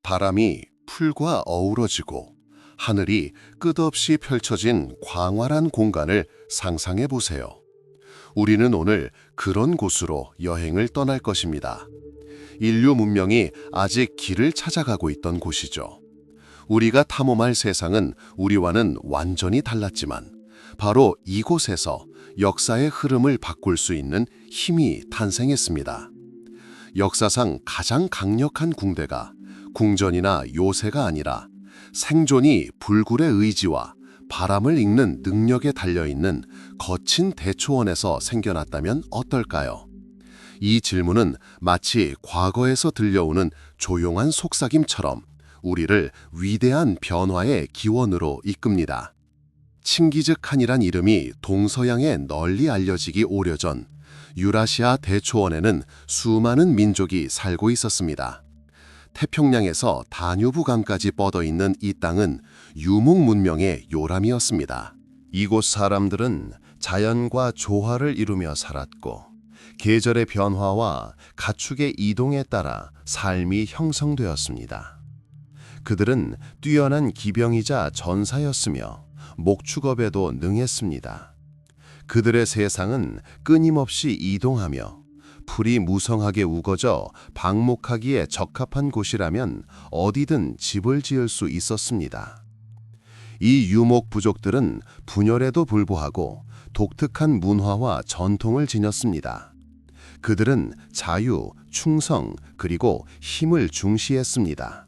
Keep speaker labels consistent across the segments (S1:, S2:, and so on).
S1: 바람이 풀과 어우러지고 하늘이 끝없이 펼쳐진 광활한 공간을 상상해 보세요. 우리는 오늘 그런 곳으로 여행을 떠날 것입니다. 인류 문명이 아직 길을 찾아가고 있던 곳이죠. 우리가 탐험할 세상은 우리와는 완전히 달랐지만 바로 이곳에서 역사의 흐름을 바꿀 수 있는 힘이 탄생했습니다. 역사상 가장 강력한 궁대가 궁전이나 요새가 아니라 생존이 불굴의 의지와 바람을 읽는 능력에 달려있는 거친 대초원에서 생겨났다면 어떨까요? 이 질문은 마치 과거에서 들려오는 조용한 속삭임처럼 우리를 위대한 변화의 기원으로 이끕니다. 칭기즈칸이란 이름이 동서양에 널리 알려지기 오래전 유라시아 대초원에는 수많은 민족이 살고 있었습니다. 태평양에서 다뉴브강까지 뻗어있는 이 땅은 유목 문명의 요람이었습니다. 이곳 사람들은 자연과 조화를 이루며 살았고 계절의 변화와 가축의 이동에 따라 삶이 형성되었습니다. 그들은 뛰어난 기병이자 전사였으며 목축업에도 능했습니다. 그들의 세상은 끊임없이 이동하며 풀이 무성하게 우거져 방목하기에 적합한 곳이라면 어디든 집을 지을 수 있었습니다. 이 유목 부족들은 분열에도 불구하고 독특한 문화와 전통을 지녔습니다. 그들은 자유, 충성, 그리고 힘을 중시했습니다.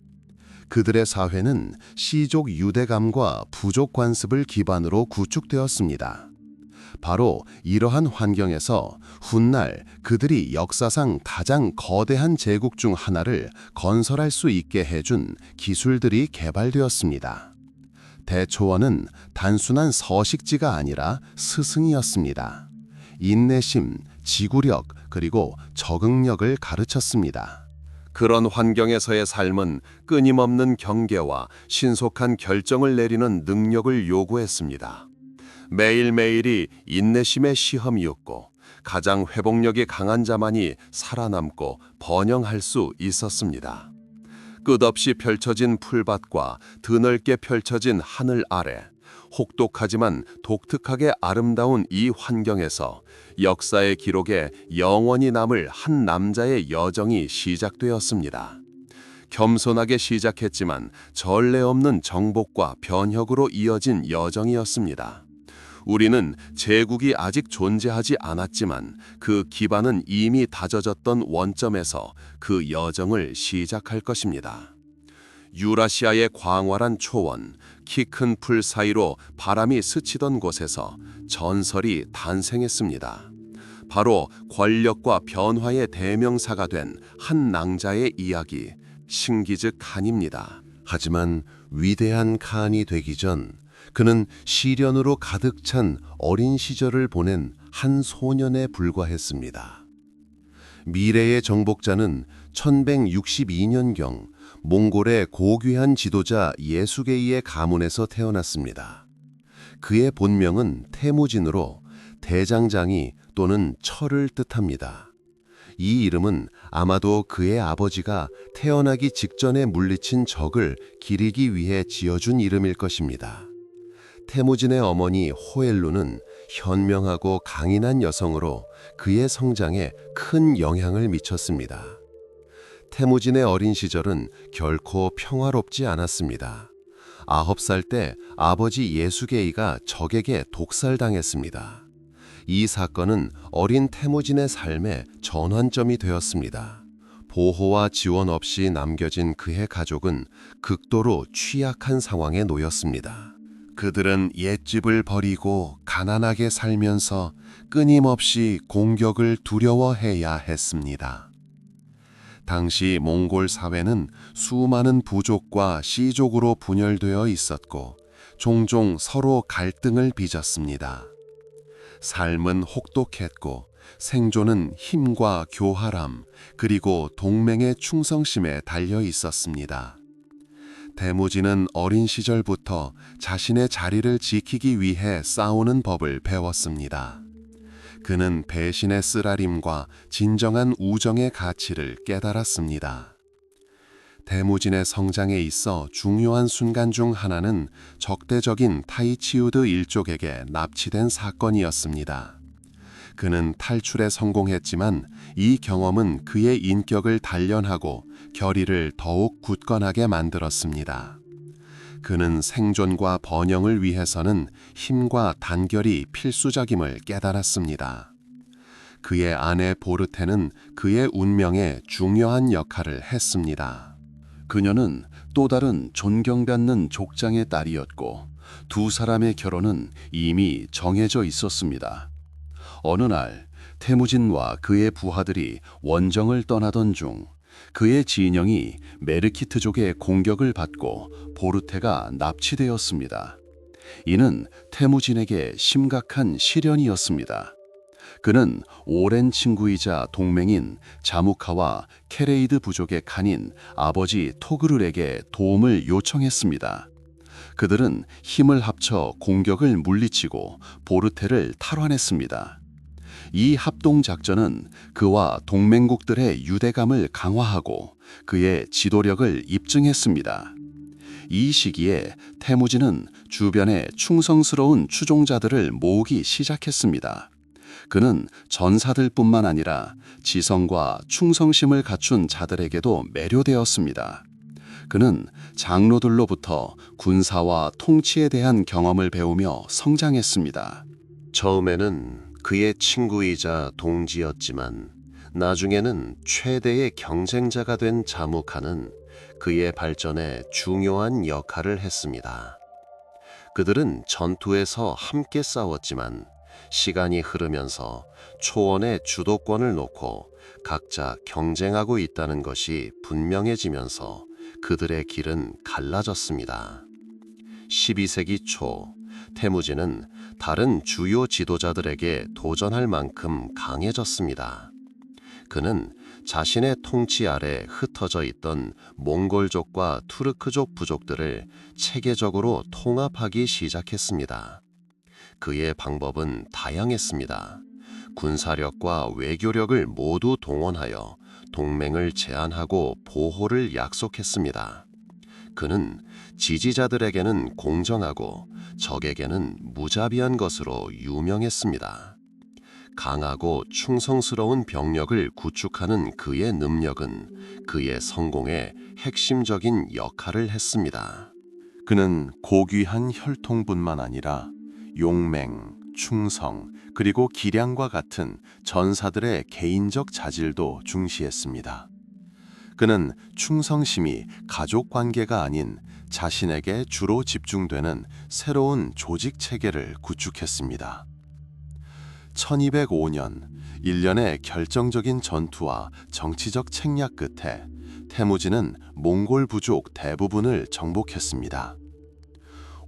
S1: 그들의 사회는 씨족 유대감과 부족 관습을 기반으로 구축되었습니다. 바로 이러한 환경에서 훗날 그들이 역사상 가장 거대한 제국 중 하나를 건설할 수 있게 해준 기술들이 개발되었습니다. 대초원은 단순한 서식지가 아니라 스승이었습니다. 인내심, 지구력, 그리고 적응력을 가르쳤습니다. 그런 환경에서의 삶은 끊임없는 경계와 신속한 결정을 내리는 능력을 요구했습니다. 매일매일이 인내심의 시험이었고 가장 회복력이 강한 자만이 살아남고 번영할 수 있었습니다. 끝없이 펼쳐진 풀밭과 드넓게 펼쳐진 하늘 아래 혹독하지만 독특하게 아름다운 이 환경에서 역사의 기록에 영원히 남을 한 남자의 여정이 시작되었습니다. 겸손하게 시작했지만 전례 없는 정복과 변혁으로 이어진 여정이었습니다. 우리는 제국이 아직 존재하지 않았지만 그 기반은 이미 다져졌던 원점에서 그 여정을 시작할 것입니다. 유라시아의 광활한 초원, 키 큰 풀 사이로 바람이 스치던 곳에서 전설이 탄생했습니다. 바로 권력과 변화의 대명사가 된 한 낭자의 이야기, 칭기즈 칸입니다. 하지만 위대한 칸이 되기 전 그는 시련으로 가득 찬 어린 시절을 보낸 한 소년에 불과했습니다. 미래의 정복자는 1162년경 몽골의 고귀한 지도자 예수게이의 가문에서 태어났습니다. 그의 본명은 태무진으로 대장장이 또는 철을 뜻합니다. 이 이름은 아마도 그의 아버지가 태어나기 직전에 물리친 적을 기리기 위해 지어준 이름일 것입니다. 태무진의 어머니 호엘루는 현명하고 강인한 여성으로 그의 성장에 큰 영향을 미쳤습니다. 태무진의 어린 시절은 결코 평화롭지 않았습니다. 9살 때 아버지 예수게이가 적에게 독살당했습니다. 이 사건은 어린 태무진의 삶의 전환점이 되었습니다. 보호와 지원 없이 남겨진 그의 가족은 극도로 취약한 상황에 놓였습니다. 그들은 옛집을 버리고 가난하게 살면서 끊임없이 공격을 두려워해야 했습니다. 당시 몽골 사회는 수많은 부족과 씨족으로 분열되어 있었고 종종 서로 갈등을 빚었습니다. 삶은 혹독했고 생존은 힘과 교활함 그리고 동맹의 충성심에 달려 있었습니다. 태무진은 어린 시절부터 자신의 자리를 지키기 위해 싸우는 법을 배웠습니다. 그는 배신의 쓰라림과 진정한 우정의 가치를 깨달았습니다. 대무진의 성장에 있어 중요한 순간 중 하나는 적대적인 타이치우드 일족에게 납치된 사건이었습니다. 그는 탈출에 성공했지만 이 경험은 그의 인격을 단련하고 결의를 더욱 굳건하게 만들었습니다. 그는 생존과 번영을 위해서는 힘과 단결이 필수적임을 깨달았습니다. 그의 아내 보르테는 그의 운명에 중요한 역할을 했습니다. 그녀는 또 다른 존경받는 족장의 딸이었고 두 사람의 결혼은 이미 정해져 있었습니다. 어느 날 태무진과 그의 부하들이 원정을 떠나던 중 그의 진영이 메르키트족의 공격을 받고 보르테가 납치되었습니다. 이는 태무진에게 심각한 시련이었습니다. 그는 오랜 친구이자 동맹인 자무카와 케레이드 부족의 칸인 아버지 토그르에게 도움을 요청했습니다. 그들은 힘을 합쳐 공격을 물리치고 보르테를 탈환했습니다. 이 합동작전은 그와 동맹국들의 유대감을 강화하고 그의 지도력을 입증했습니다. 이 시기에 태무진은 주변에 충성스러운 추종자들을 모으기 시작했습니다. 그는 전사들뿐만 아니라 지성과 충성심을 갖춘 자들에게도 매료되었습니다. 그는 장로들로부터 군사와 통치에 대한 경험을 배우며 성장했습니다. 처음에는 그의 친구이자 동지였지만 나중에는 최대의 경쟁자가 된 자무카는 그의 발전에 중요한 역할을 했습니다. 그들은 전투에서 함께 싸웠지만 시간이 흐르면서 초원의 주도권을 놓고 각자 경쟁하고 있다는 것이 분명해지면서 그들의 길은 갈라졌습니다. 12세기 초 태무진은 다른 주요 지도자들에게 도전할 만큼 강해졌습니다. 그는 자신의 통치 아래 흩어져 있던 몽골족과 투르크족 부족들을 체계적으로 통합하기 시작했습니다. 그의 방법은 다양했습니다. 군사력과 외교력을 모두 동원하여 동맹을 제안하고 보호를 약속했습니다. 그는 지지자들에게는 공정하고 적에게는 무자비한 것으로 유명했습니다. 강하고 충성스러운 병력을 구축하는 그의 능력은 그의 성공에 핵심적인 역할을 했습니다. 그는 고귀한 혈통뿐만 아니라 용맹, 충성, 그리고 기량과 같은 전사들의 개인적 자질도 중시했습니다. 그는 충성심이 가족 관계가 아닌 자신에게 주로 집중되는 새로운 조직 체계를 구축했습니다. 1205년, 일련의 결정적인 전투와 정치적 책략 끝에 태무진은 몽골 부족 대부분을 정복했습니다.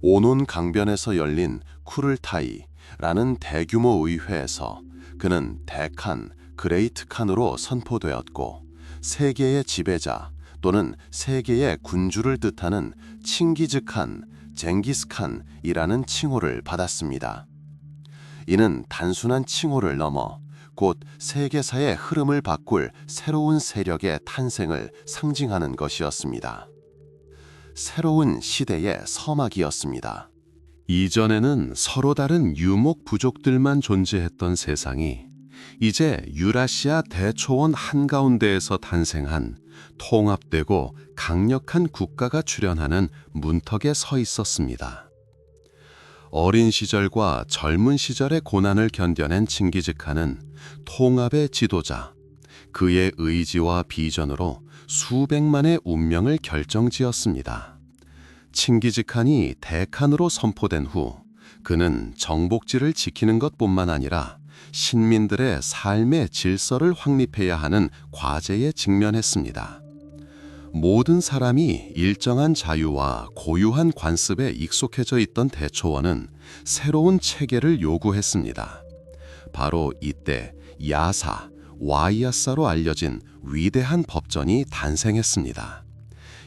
S1: 오논 강변에서 열린 쿠를타이라는 대규모 의회에서 그는 대칸, 그레이트 칸으로 선포되었고 세계의 지배자 또는 세계의 군주를 뜻하는 칭기즈칸, 쟁기스칸이라는 칭호를 받았습니다. 이는 단순한 칭호를 넘어 곧 세계사의 흐름을 바꿀 새로운 세력의 탄생을 상징하는 것이었습니다. 새로운 시대의 서막이었습니다. 이전에는 서로 다른 유목 부족들만 존재했던 세상이 이제 유라시아 대초원 한가운데에서 탄생한 통합되고 강력한 국가가 출현하는 문턱에 서 있었습니다. 어린 시절과 젊은 시절의 고난을 견뎌낸 칭기즈칸은 통합의 지도자, 그의 의지와 비전으로 수백만의 운명을 결정지었습니다. 칭기즈칸이 대칸으로 선포된 후 그는 정복지를 지키는 것뿐만 아니라 신민들의 삶의 질서를 확립해야 하는 과제에 직면했습니다. 모든 사람이 일정한 자유와 고유한 관습에 익숙해져 있던 대초원은 새로운 체계를 요구했습니다. 바로 이때 야사, 와이야사로 알려진 위대한 법전이 탄생했습니다.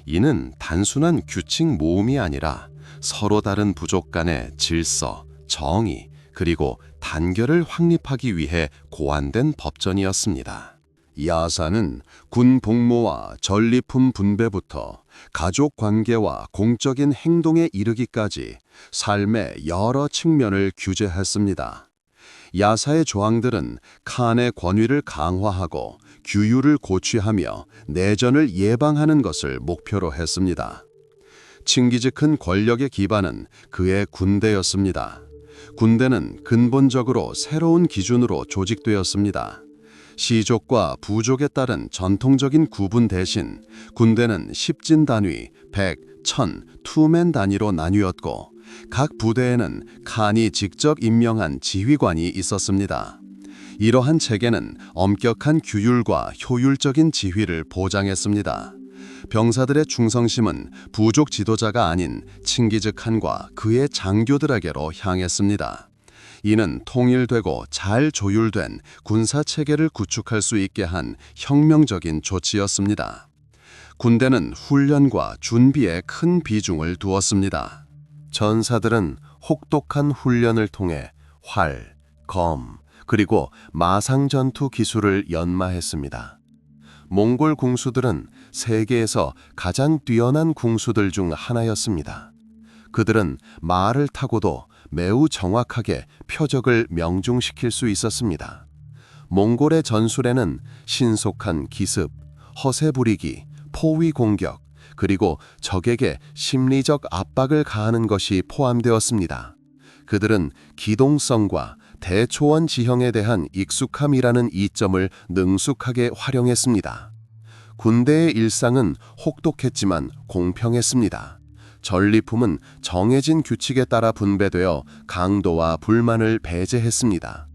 S1: 이는 단순한 규칙 모음이 아니라 서로 다른 부족 간의 질서, 정의, 그리고 단결을 확립하기 위해 고안된 법전이었습니다.
S2: 야사는 군 복무와 전리품 분배부터 가족 관계와 공적인 행동에 이르기까지 삶의 여러 측면을 규제했습니다. 야사의 조항들은 칸의 권위를 강화하고 규율을 고취하며 내전을 예방하는 것을 목표로 했습니다. 칭기즈큰 권력의 기반은 그의 군대였습니다. 군대는 근본적으로 새로운 기준으로 조직되었습니다. 시족과 부족에 따른 전통적인 구분 대신 군대는 십진 단위, 백, 천, 투맨 단위로 나뉘었고 각 부대에는 칸이 직접 임명한 지휘관이 있었습니다. 이러한 체계는 엄격한 규율과 효율적인 지휘를 보장했습니다. 병사들의 충성심은 부족 지도자가 아닌 칭기즈 칸과 그의 장교들에게로 향했습니다. 이는 통일되고 잘 조율된 군사체계를 구축할 수 있게 한 혁명적인 조치였습니다. 군대는 훈련과 준비에 큰 비중을 두었습니다.
S1: 전사들은 혹독한 훈련을 통해 활, 검, 그리고 마상 전투 기술을 연마했습니다. 몽골 궁수들은 세계에서 가장 뛰어난 궁수들 중 하나였습니다. 그들은 말을 타고도 매우 정확하게 표적을 명중시킬 수 있었습니다. 몽골의 전술에는 신속한 기습, 허세 부리기, 포위 공격, 그리고 적에게 심리적 압박을 가하는 것이 포함되었습니다. 그들은 기동성과 대초원 지형에 대한 익숙함이라는 이점을 능숙하게 활용했습니다. 군대의 일상은 혹독했지만 공평했습니다. 전리품은 정해진 규칙에 따라 분배되어 강도와 불만을 배제했습니다.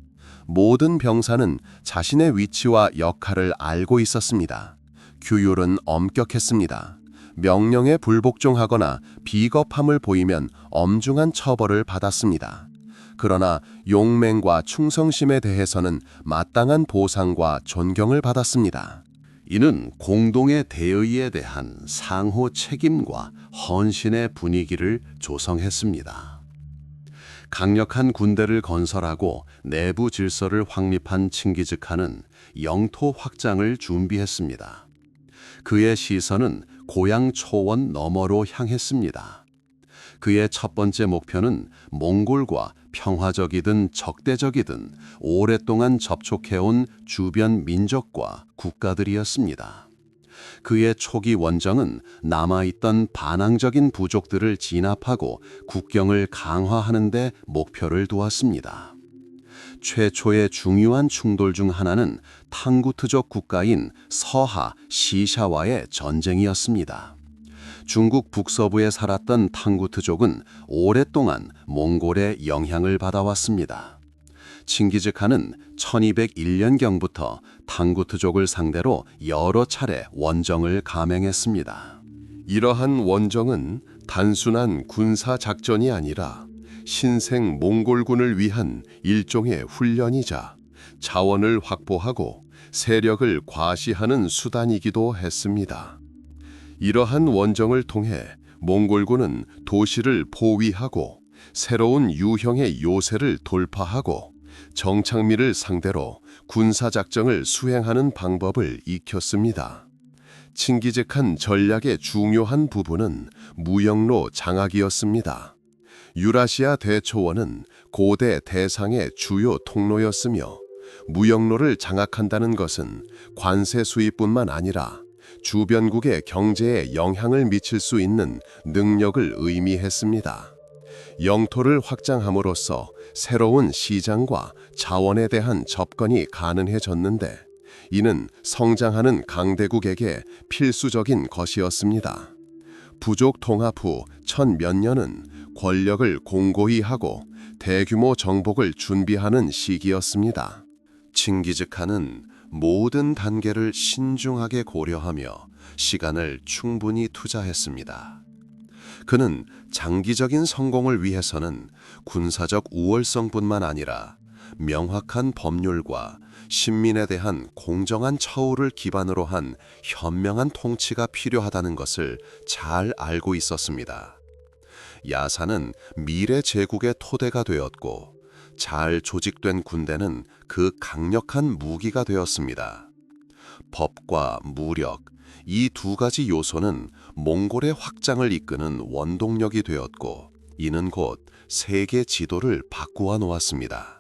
S1: 모든 병사는 자신의 위치와 역할을 알고 있었습니다. 규율은 엄격했습니다. 명령에 불복종하거나 비겁함을 보이면 엄중한 처벌을 받았습니다. 그러나 용맹과 충성심에 대해서는 마땅한 보상과 존경을 받았습니다.
S2: 이는 공동의 대의에 대한 상호 책임과 헌신의 분위기를 조성했습니다. 강력한 군대를 건설하고 내부 질서를 확립한 칭기즈 칸은 영토 확장을 준비했습니다. 그의 시선은 고향 초원 너머로 향했습니다. 그의 첫 번째 목표는 몽골과 평화적이든 적대적이든 오랫동안 접촉해온 주변 민족과 국가들이었습니다. 그의 초기 원정은 남아있던 반항적인 부족들을 진압하고 국경을 강화하는 데 목표를 두었습니다. 최초의 중요한 충돌 중 하나는 탕구트족 국가인 서하 시샤와의 전쟁이었습니다. 중국 북서부에 살았던 탕구트족은 오랫동안 몽골의 영향을 받아왔습니다. 칭기즈 칸은 1201년경부터 탕구트족을 상대로 여러 차례 원정을 감행했습니다.
S1: 이러한 원정은 단순한 군사 작전이 아니라 신생 몽골군을 위한 일종의 훈련이자 자원을 확보하고 세력을 과시하는 수단이기도 했습니다. 이러한 원정을 통해 몽골군은 도시를 포위하고 새로운 유형의 요새를 돌파하고 정착민을 상대로 군사작전을 수행하는 방법을 익혔습니다. 칭기즈 칸 전략의 중요한 부분은 무역로 장악이었습니다. 유라시아 대초원은 고대 대상의 주요 통로였으며 무역로를 장악한다는 것은 관세 수입뿐만 아니라 주변국의 경제에 영향을 미칠 수 있는 능력을 의미했습니다. 영토를 확장함으로써 새로운 시장과 자원에 대한 접근이 가능해졌는데 이는 성장하는 강대국에게 필수적인 것이었습니다. 부족 통합 후 1000몇 년은 권력을 공고히 하고 대규모 정복을 준비하는 시기였습니다. 칭기즈 칸은 모든 단계를 신중하게 고려하며 시간을 충분히 투자했습니다. 그는 장기적인 성공을 위해서는 군사적 우월성뿐만 아니라 명확한 법률과 신민에 대한 공정한 처우를 기반으로 한 현명한 통치가 필요하다는 것을 잘 알고 있었습니다. 야사는 미래 제국의 토대가 되었고 잘 조직된 군대는 그 강력한 무기가 되었습니다. 법과 무력, 이 두 가지 요소는 몽골의 확장을 이끄는 원동력이 되었고, 이는 곧 세계 지도를 바꾸어 놓았습니다.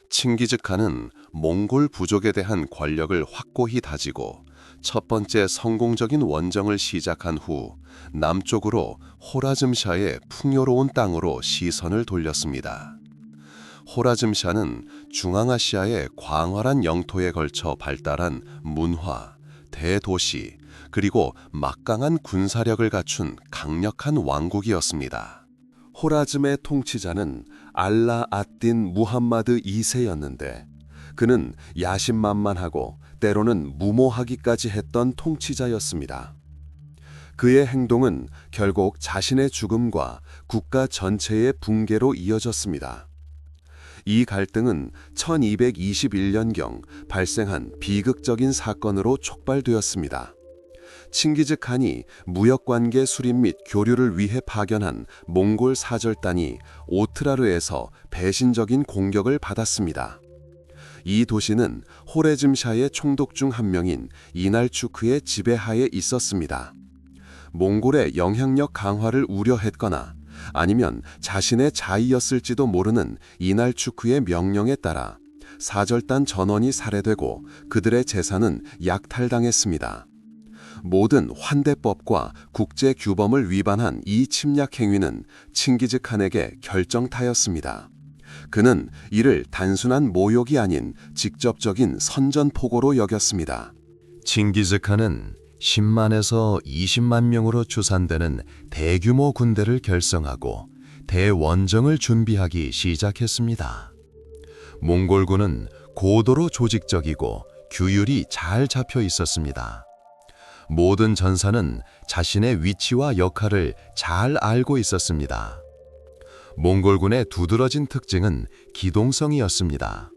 S1: 칭기즈칸은 몽골 부족에 대한 권력을 확고히 다지고 첫 번째 성공적인 원정을 시작한 후 남쪽으로 호라즘샤의 풍요로운 땅으로 시선을 돌렸습니다. 호라즘샤는 중앙아시아의 광활한 영토에 걸쳐 발달한 문화, 대도시, 그리고 막강한 군사력을 갖춘 강력한 왕국이었습니다. 호라즘의 통치자는 알라 앗딘 무함마드 2세였는데 그는 야심만만하고 때로는 무모하기까지 했던 통치자였습니다. 그의 행동은 결국 자신의 죽음과 국가 전체의 붕괴로 이어졌습니다. 이 갈등은 1221년경 발생한 비극적인 사건으로 촉발되었습니다. 칭기즈칸이 무역관계 수립 및 교류를 위해 파견한 몽골 사절단이 오트라르에서 배신적인 공격을 받았습니다. 이 도시는 호레즘샤의 총독 중 한 명인 이날추크의 지배하에 있었습니다. 몽골의 영향력 강화를 우려했거나 아니면 자신의 자의였을지도 모르는 이날추크의 명령에 따라 사절단 전원이 살해되고 그들의 재산은 약탈당했습니다. 모든 환대법과 국제 규범을 위반한 이 침략 행위는 칭기즈칸에게 결정타였습니다. 그는 이를 단순한 모욕이 아닌 직접적인 선전포고로 여겼습니다.
S2: 칭기즈칸은 10만에서 20만 명으로 추산되는 대규모 군대를 결성하고 대원정을 준비하기 시작했습니다. 몽골군은 고도로 조직적이고 규율이 잘 잡혀 있었습니다. 모든 전사는 자신의 위치와 역할을 잘 알고 있었습니다. 몽골군의 두드러진 특징은 기동성이었습니다.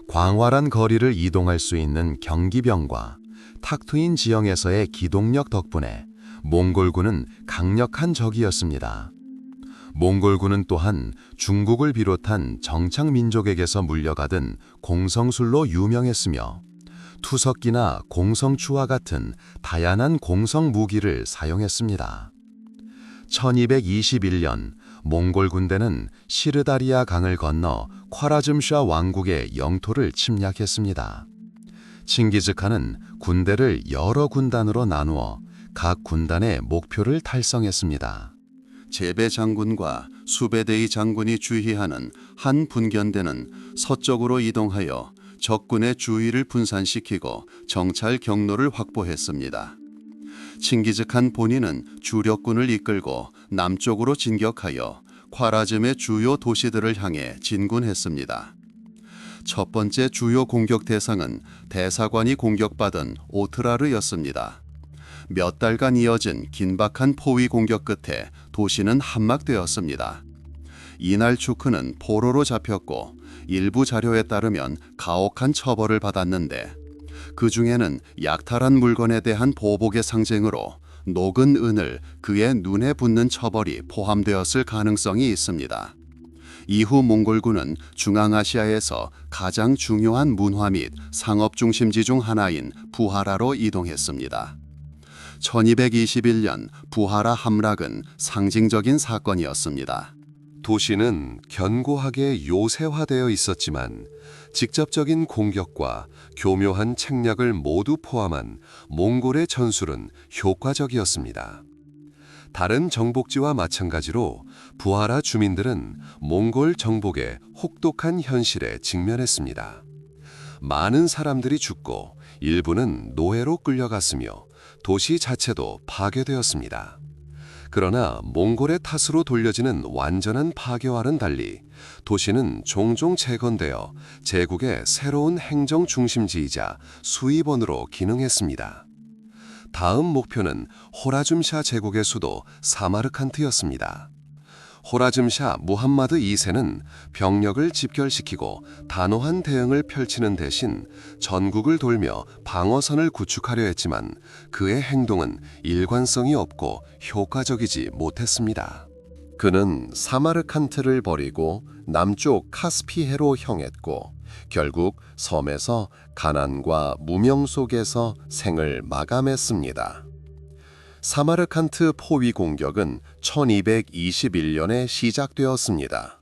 S2: 광활한 거리를 이동할 수 있는 경기병과 탁 트인 지형에서의 기동력 덕분에 몽골군은 강력한 적이었습니다. 몽골군은 또한 중국을 비롯한 정착 민족에게서 물려받은 공성술로 유명했으며 투석기나 공성추와 같은 다양한 공성 무기를 사용했습니다. 1221년 몽골 군대는 시르다리아 강을 건너 콰라즘샤 왕국의 영토를 침략했습니다. 칭기즈칸은 군대를 여러 군단으로 나누어 각 군단의 목표를 달성했습니다.
S1: 제베 장군과 수베데이 장군이 주휘하는 한 분견대는 서쪽으로 이동하여 적군의 주의를 분산시키고 정찰 경로를 확보했습니다. 칭기즈칸 본인은 주력군을 이끌고 남쪽으로 진격하여 콰라즘의 주요 도시들을 향해 진군했습니다. 첫 번째 주요 공격 대상은 대사관이 공격받은 오트라르였습니다. 몇 달간 이어진 긴박한 포위 공격 끝에 도시는 함락되었습니다. 이날추크는 포로로 잡혔고 일부 자료에 따르면 가혹한 처벌을 받았는데 그 중에는 약탈한 물건에 대한 보복의 상징으로 녹은 은을 그의 눈에 붓는 처벌이 포함되었을 가능성이 있습니다. 이후 몽골군은 중앙아시아에서 가장 중요한 문화 및 상업 중심지 중 하나인 부하라로 이동했습니다. 1221년 부하라 함락은 상징적인 사건이었습니다. 도시는 견고하게 요새화되어 있었지만 직접적인 공격과 교묘한 책략을 모두 포함한 몽골의 전술은 효과적이었습니다. 다른 정복지와 마찬가지로 부하라 주민들은 몽골 정복의 혹독한 현실에 직면했습니다. 많은 사람들이 죽고 일부는 노예로 끌려갔으며 도시 자체도 파괴되었습니다. 그러나 몽골의 탓으로 돌려지는 완전한 파괴와는 달리 도시는 종종 재건되어 제국의 새로운 행정 중심지이자 수입원으로 기능했습니다. 다음 목표는 호라즘샤 제국의 수도 사마르칸트였습니다. 호라즘샤 무함마드 2세는 병력을 집결시키고 단호한 대응을 펼치는 대신 전국을 돌며 방어선을 구축하려 했지만 그의 행동은 일관성이 없고 효과적이지 못했습니다. 그는 사마르칸트를 버리고 남쪽 카스피해로 향했고 결국 섬에서 가난과 무명 속에서 생을 마감했습니다. 사마르칸트 포위 공격은 1221년에 시작되었습니다.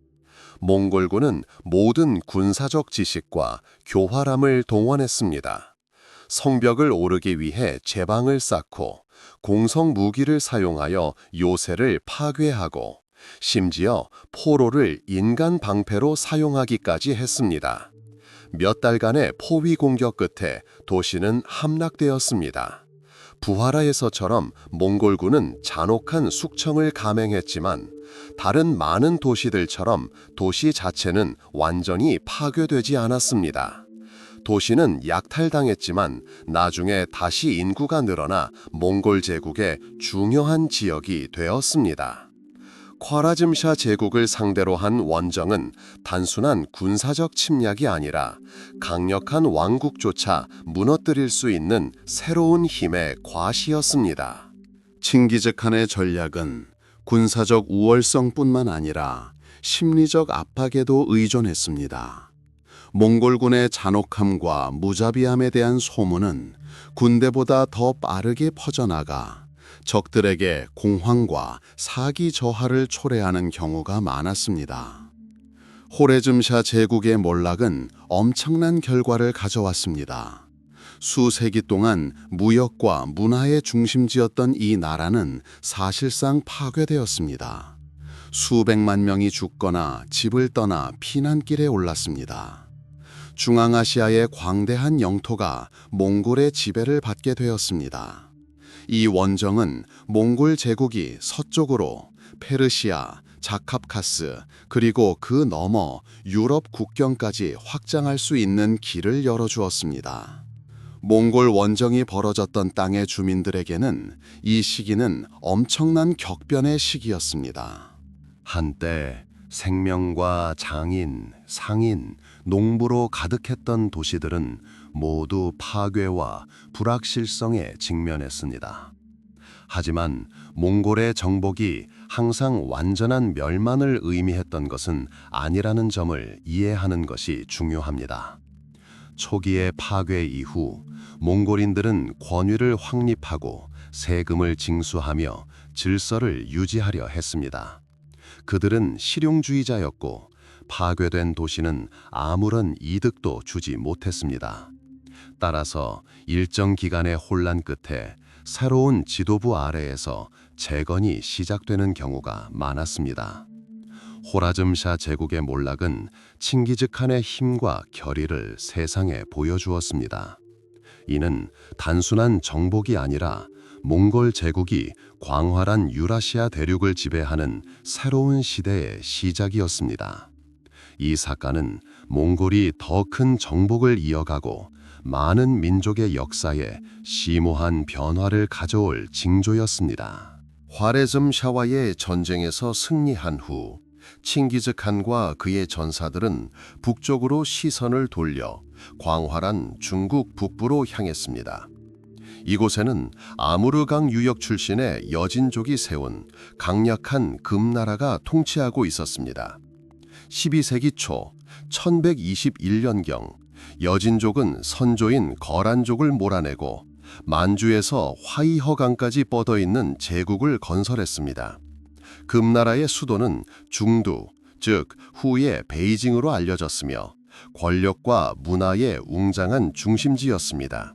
S1: 몽골군은 모든 군사적 지식과 교활함을 동원했습니다. 성벽을 오르기 위해 제방을 쌓고 공성 무기를 사용하여 요새를 파괴하고 심지어 포로를 인간 방패로 사용하기까지 했습니다. 몇 달간의 포위 공격 끝에 도시는 함락되었습니다. 부하라에서처럼 몽골군은 잔혹한 숙청을 감행했지만 다른 많은 도시들처럼 도시 자체는 완전히 파괴되지 않았습니다. 도시는 약탈당했지만 나중에 다시 인구가 늘어나 몽골 제국의 중요한 지역이 되었습니다. 콰라즘샤 제국을 상대로 한 원정은 단순한 군사적 침략이 아니라 강력한 왕국조차 무너뜨릴 수 있는 새로운 힘의 과시였습니다.
S2: 칭기즈칸의 전략은 군사적 우월성뿐만 아니라 심리적 압박에도 의존했습니다. 몽골군의 잔혹함과 무자비함에 대한 소문은 군대보다 더 빠르게 퍼져나가 적들에게 공황과 사기 저하를 초래하는 경우가 많았습니다. 호레즘샤 제국의 몰락은 엄청난 결과를 가져왔습니다. 수세기 동안 무역과 문화의 중심지였던 이 나라는 사실상 파괴되었습니다. 수백만 명이 죽거나 집을 떠나 피난길에 올랐습니다. 중앙아시아의 광대한 영토가 몽골의 지배를 받게 되었습니다. 이 원정은 몽골 제국이 서쪽으로 페르시아, 자캅카스, 그리고 그 너머 유럽 국경까지 확장할 수 있는 길을 열어주었습니다. 몽골 원정이 벌어졌던 땅의 주민들에게는 이 시기는 엄청난 격변의 시기였습니다. 한때 생명과 장인, 상인, 농부로 가득했던 도시들은 모두 파괴와 불확실성에 직면했습니다. 하지만 몽골의 정복이 항상 완전한 멸망을 의미했던 것은 아니라는 점을 이해하는 것이 중요합니다. 초기의 파괴 이후 몽골인들은 권위를 확립하고 세금을 징수하며 질서를 유지하려 했습니다. 그들은 실용주의자였고 파괴된 도시는 아무런 이득도 주지 못했습니다. 따라서 일정 기간의 혼란 끝에 새로운 지도부 아래에서 재건이 시작되는 경우가 많았습니다. 호라즘샤 제국의 몰락은 칭기즈칸의 힘과 결의를 세상에 보여주었습니다. 이는 단순한 정복이 아니라 몽골 제국이 광활한 유라시아 대륙을 지배하는 새로운 시대의 시작이었습니다. 이 사건은 몽골이 더 큰 정복을 이어가고 많은 민족의 역사에 심오한 변화를 가져올 징조였습니다.
S1: 화레즘샤와의 전쟁에서 승리한 후 칭기즈칸과 그의 전사들은 북쪽으로 시선을 돌려 광활한 중국 북부로 향했습니다. 이곳에는 아무르강 유역 출신의 여진족이 세운 강력한 금나라가 통치하고 있었습니다. 12세기 초 1121년경 여진족은 선조인 거란족을 몰아내고 만주에서 화이허강까지 뻗어있는 제국을 건설했습니다. 금나라의 수도는 중두, 즉 후에 베이징으로 알려졌으며 권력과 문화의 웅장한 중심지였습니다.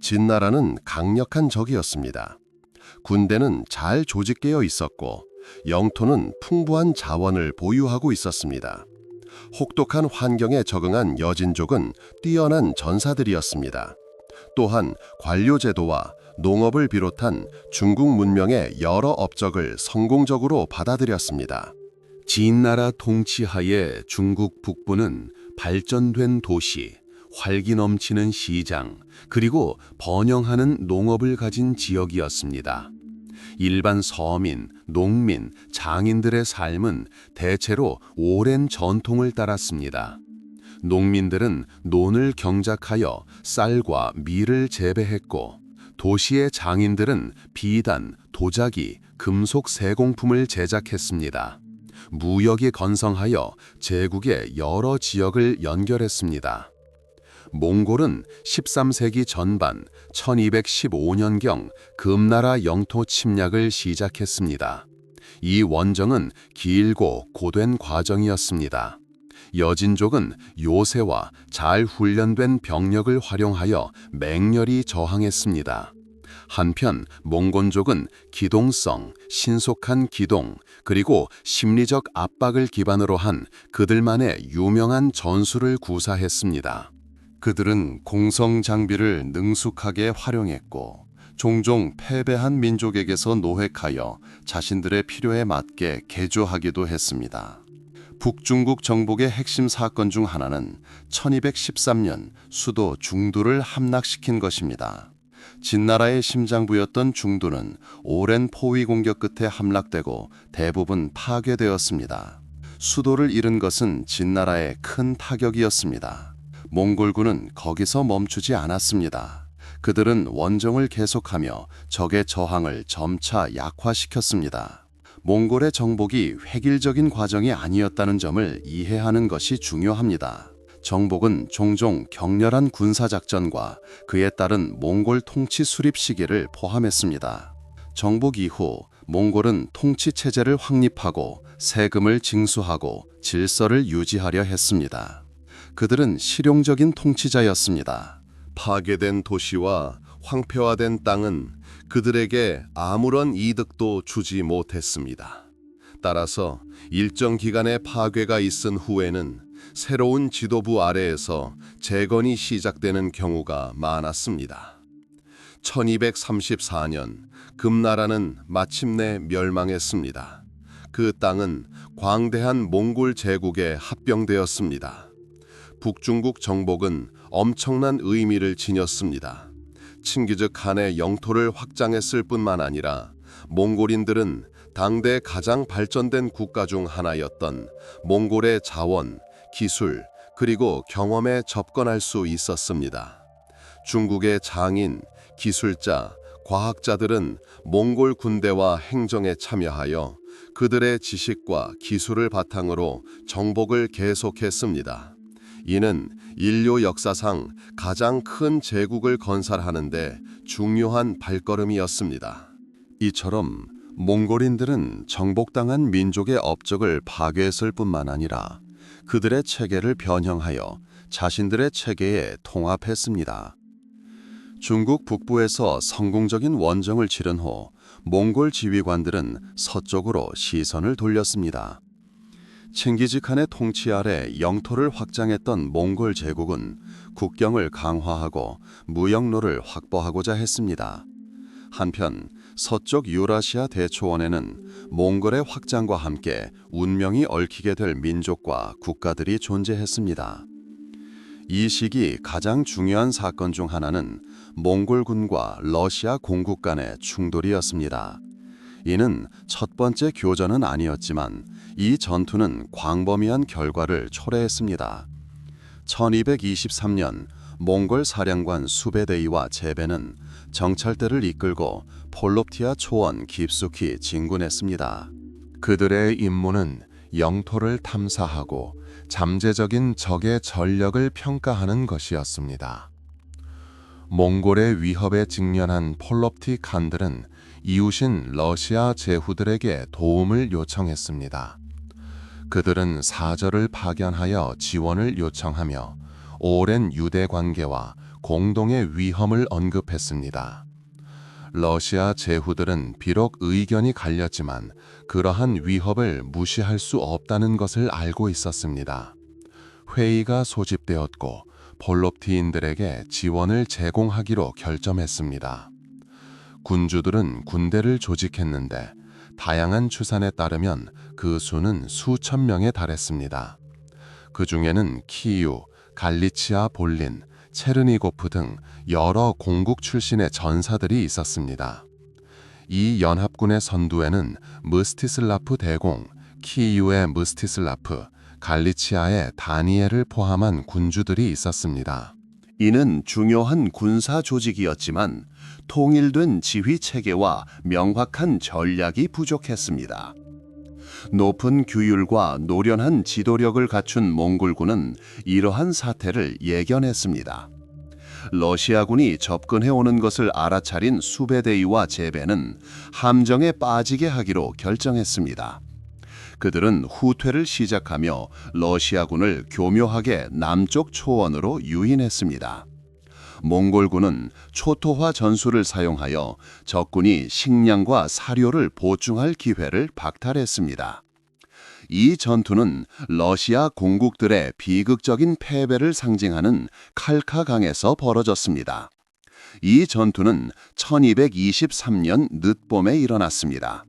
S1: 진나라는 강력한 적이었습니다. 군대는 잘 조직되어 있었고 영토는 풍부한 자원을 보유하고 있었습니다. 혹독한 환경에 적응한 여진족은 뛰어난 전사들이었습니다. 또한 관료제도와 농업을 비롯한 중국 문명의 여러 업적을 성공적으로 받아들였습니다.
S2: 진나라 통치하에 중국 북부는 발전된 도시, 활기 넘치는 시장, 그리고 번영하는 농업을 가진 지역이었습니다. 일반 서민, 농민, 장인들의 삶은 대체로 오랜 전통을 따랐습니다. 농민들은 논을 경작하여 쌀과 밀을 재배했고 도시의 장인들은 비단, 도자기, 금속 세공품을 제작했습니다. 무역이 건성하여 제국의 여러 지역을 연결했습니다. 몽골은 13세기 전반 1215년경 금나라 영토 침략을 시작했습니다. 이 원정은 길고 고된 과정이었습니다. 여진족은 요새와 잘 훈련된 병력을 활용하여 맹렬히 저항했습니다. 한편 몽곤족은 기동성, 신속한 기동, 그리고 심리적 압박을 기반으로 한 그들만의 유명한 전술을 구사했습니다.
S1: 그들은 공성 장비를 능숙하게 활용했고 종종 패배한 민족에게서 노획하여 자신들의 필요에 맞게 개조하기도 했습니다. 북중국 정복의 핵심 사건 중 하나는 1213년 수도 중두를 함락시킨 것입니다. 진나라의 심장부였던 중두는 오랜 포위 공격 끝에 함락되고 대부분 파괴되었습니다. 수도를 잃은 것은 진나라의 큰 타격이었습니다. 몽골군은 거기서 멈추지 않았습니다. 그들은 원정을 계속하며 적의 저항을 점차 약화시켰습니다. 몽골의 정복이 획일적인 과정이 아니었다는 점을 이해하는 것이 중요합니다. 정복은 종종 격렬한 군사작전과 그에 따른 몽골 통치 수립 시기를 포함했습니다. 정복 이후 몽골은 통치 체제를 확립하고 세금을 징수하고 질서를 유지하려 했습니다. 그들은 실용적인 통치자였습니다. 파괴된 도시와 황폐화된 땅은 그들에게 아무런 이득도 주지 못했습니다. 따라서 일정 기간의 파괴가 있은 후에는 새로운 지도부 아래에서 재건이 시작되는 경우가 많았습니다. 1234년 금나라는 마침내 멸망했습니다. 그 땅은 광대한 몽골 제국에 합병되었습니다. 북중국 정복은 엄청난 의미를 지녔습니다. 칭기즈 칸의 영토를 확장했을 뿐만 아니라 몽골인들은 당대 가장 발전된 국가 중 하나였던 몽골의 자원, 기술, 그리고 경험에 접근할 수 있었습니다. 중국의 장인, 기술자, 과학자들은 몽골 군대와 행정에 참여하여 그들의 지식과 기술을 바탕으로 정복을 계속했습니다. 이는 인류 역사상 가장 큰 제국을 건설하는 데 중요한 발걸음이었습니다. 이처럼 몽골인들은 정복당한 민족의 업적을 파괴했을 뿐만 아니라 그들의 체계를 변형하여 자신들의 체계에 통합했습니다. 중국 북부에서 성공적인 원정을 치른 후 몽골 지휘관들은 서쪽으로 시선을 돌렸습니다. 칭기즈칸의 통치 아래 영토를 확장했던 몽골 제국은 국경을 강화하고 무역로를 확보하고자 했습니다. 한편 서쪽 유라시아 대초원에는 몽골의 확장과 함께 운명이 얽히게 될 민족과 국가들이 존재했습니다. 이 시기 가장 중요한 사건 중 하나는 몽골군과 러시아 공국 간의 충돌이었습니다. 이는 첫 번째 교전은 아니었지만 이 전투는 광범위한 결과를 초래했습니다. 1223년 몽골 사령관 수베데이와 제베는 정찰대를 이끌고 폴롭티아 초원 깊숙이 진군했습니다. 그들의 임무는 영토를 탐사하고 잠재적인 적의 전력을 평가하는 것이었습니다. 몽골의 위협에 직면한 폴롭티 칸들은 이웃인 러시아 제후들에게 도움을 요청했습니다. 그들은 사절을 파견하여 지원을 요청하며 오랜 유대 관계와 공동의 위험을 언급했습니다. 러시아 제후들은 비록 의견이 갈렸지만 그러한 위협을 무시할 수 없다는 것을 알고 있었습니다. 회의가 소집되었고 폴롭티인들에게 지원을 제공하기로 결정했습니다. 군주들은 군대를 조직했는데 다양한 추산에 따르면 그 수는 수천 명에 달했습니다. 그 중에는 키이우, 갈리치아 볼린, 체르니고프 등 여러 공국 출신의 전사들이 있었습니다. 이 연합군의 선두에는 무스티슬라프 대공, 키이우의 무스티슬라프, 갈리치아의 다니엘을 포함한 군주들이 있었습니다. 이는 중요한 군사 조직이었지만
S2: 통일된 지휘 체계와 명확한 전략이 부족했습니다. 높은 규율과 노련한 지도력을 갖춘 몽골군은 이러한 사태를 예견했습니다. 러시아군이 접근해오는 것을 알아차린 수베데이와 제베는 함정에 빠지게 하기로 결정했습니다. 그들은 후퇴를 시작하며 러시아군을 교묘하게 남쪽 초원으로 유인했습니다. 몽골군은 초토화 전술을 사용하여 적군이 식량과 사료를 보충할 기회를 박탈했습니다. 이 전투는 러시아 공국들의 비극적인 패배를 상징하는 칼카강에서 벌어졌습니다. 이 전투는 1223년 늦봄에 일어났습니다.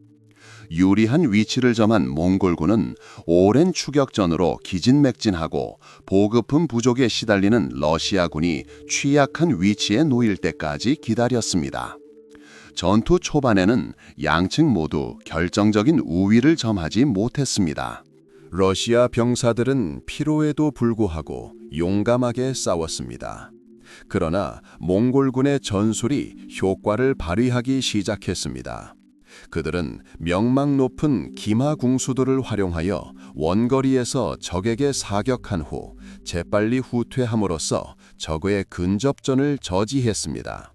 S2: 유리한 위치를 점한 몽골군은 오랜 추격전으로 기진맥진하고 보급품 부족에 시달리는 러시아군이 취약한 위치에 놓일 때까지 기다렸습니다. 전투 초반에는 양측 모두 결정적인 우위를 점하지 못했습니다.
S1: 러시아 병사들은 피로에도 불구하고 용감하게 싸웠습니다. 그러나 몽골군의 전술이 효과를 발휘하기 시작했습니다. 그들은 명망 높은 기마 궁수들을 활용하여 원거리에서 적에게 사격한 후 재빨리 후퇴함으로써 적의 근접전을 저지했습니다.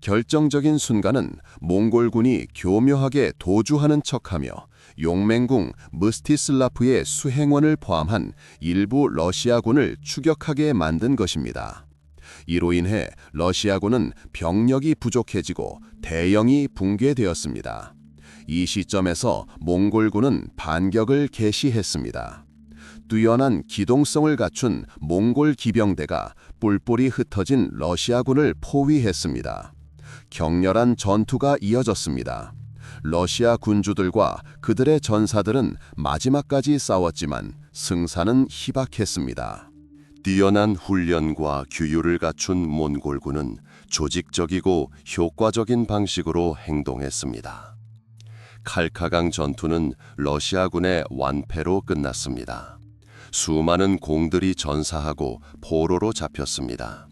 S1: 결정적인 순간은 몽골군이 교묘하게 도주하는 척하며 용맹궁 무스티슬라프의 수행원을 포함한 일부 러시아군을 추격하게 만든 것입니다. 이로 인해 러시아군은 병력이 부족해지고 대영이 붕괴되었습니다. 이 시점에서 몽골군은 반격을 개시했습니다. 뛰어난 기동성을 갖춘 몽골 기병대가 뿔뿔이 흩어진 러시아군을 포위했습니다. 격렬한 전투가 이어졌습니다. 러시아 군주들과 그들의 전사들은 마지막까지 싸웠지만 승산은 희박했습니다.
S2: 뛰어난 훈련과 규율을 갖춘 몽골군은 조직적이고 효과적인 방식으로 행동했습니다. 칼카강 전투는 러시아군의 완패로 끝났습니다. 수많은 공들이 전사하고 포로로 잡혔습니다.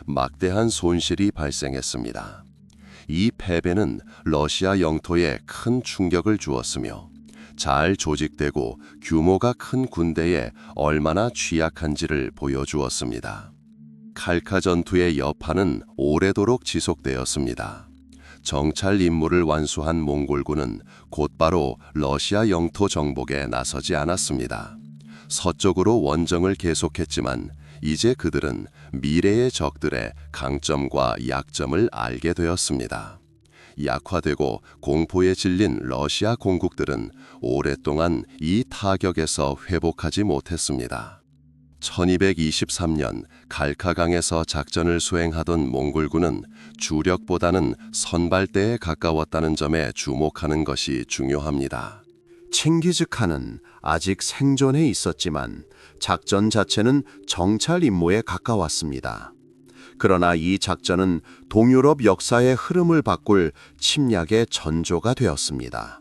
S2: 막대한 손실이 발생했습니다. 이 패배는 러시아 영토에 큰 충격을 주었으며 잘 조직되고 규모가 큰 군대에 얼마나 취약한지를 보여주었습니다. 칼카 전투의 여파는 오래도록 지속되었습니다. 정찰 임무를 완수한 몽골군은 곧바로 러시아 영토 정복에 나서지 않았습니다. 서쪽으로 원정을 계속했지만 이제 그들은 미래의 적들의 강점과 약점을 알게 되었습니다. 약화되고 공포에 질린 러시아 공국들은 오랫동안 이 타격에서 회복하지 못했습니다. 1223년 칼카강에서 작전을 수행하던 몽골군은 주력보다는 선발대에 가까웠다는 점에 주목하는 것이 중요합니다.
S1: 칭기즈칸은 아직 생존해 있었지만 작전 자체는 정찰 임무에 가까웠습니다. 그러나 이 작전은 동유럽 역사의 흐름을 바꿀 침략의 전조가 되었습니다.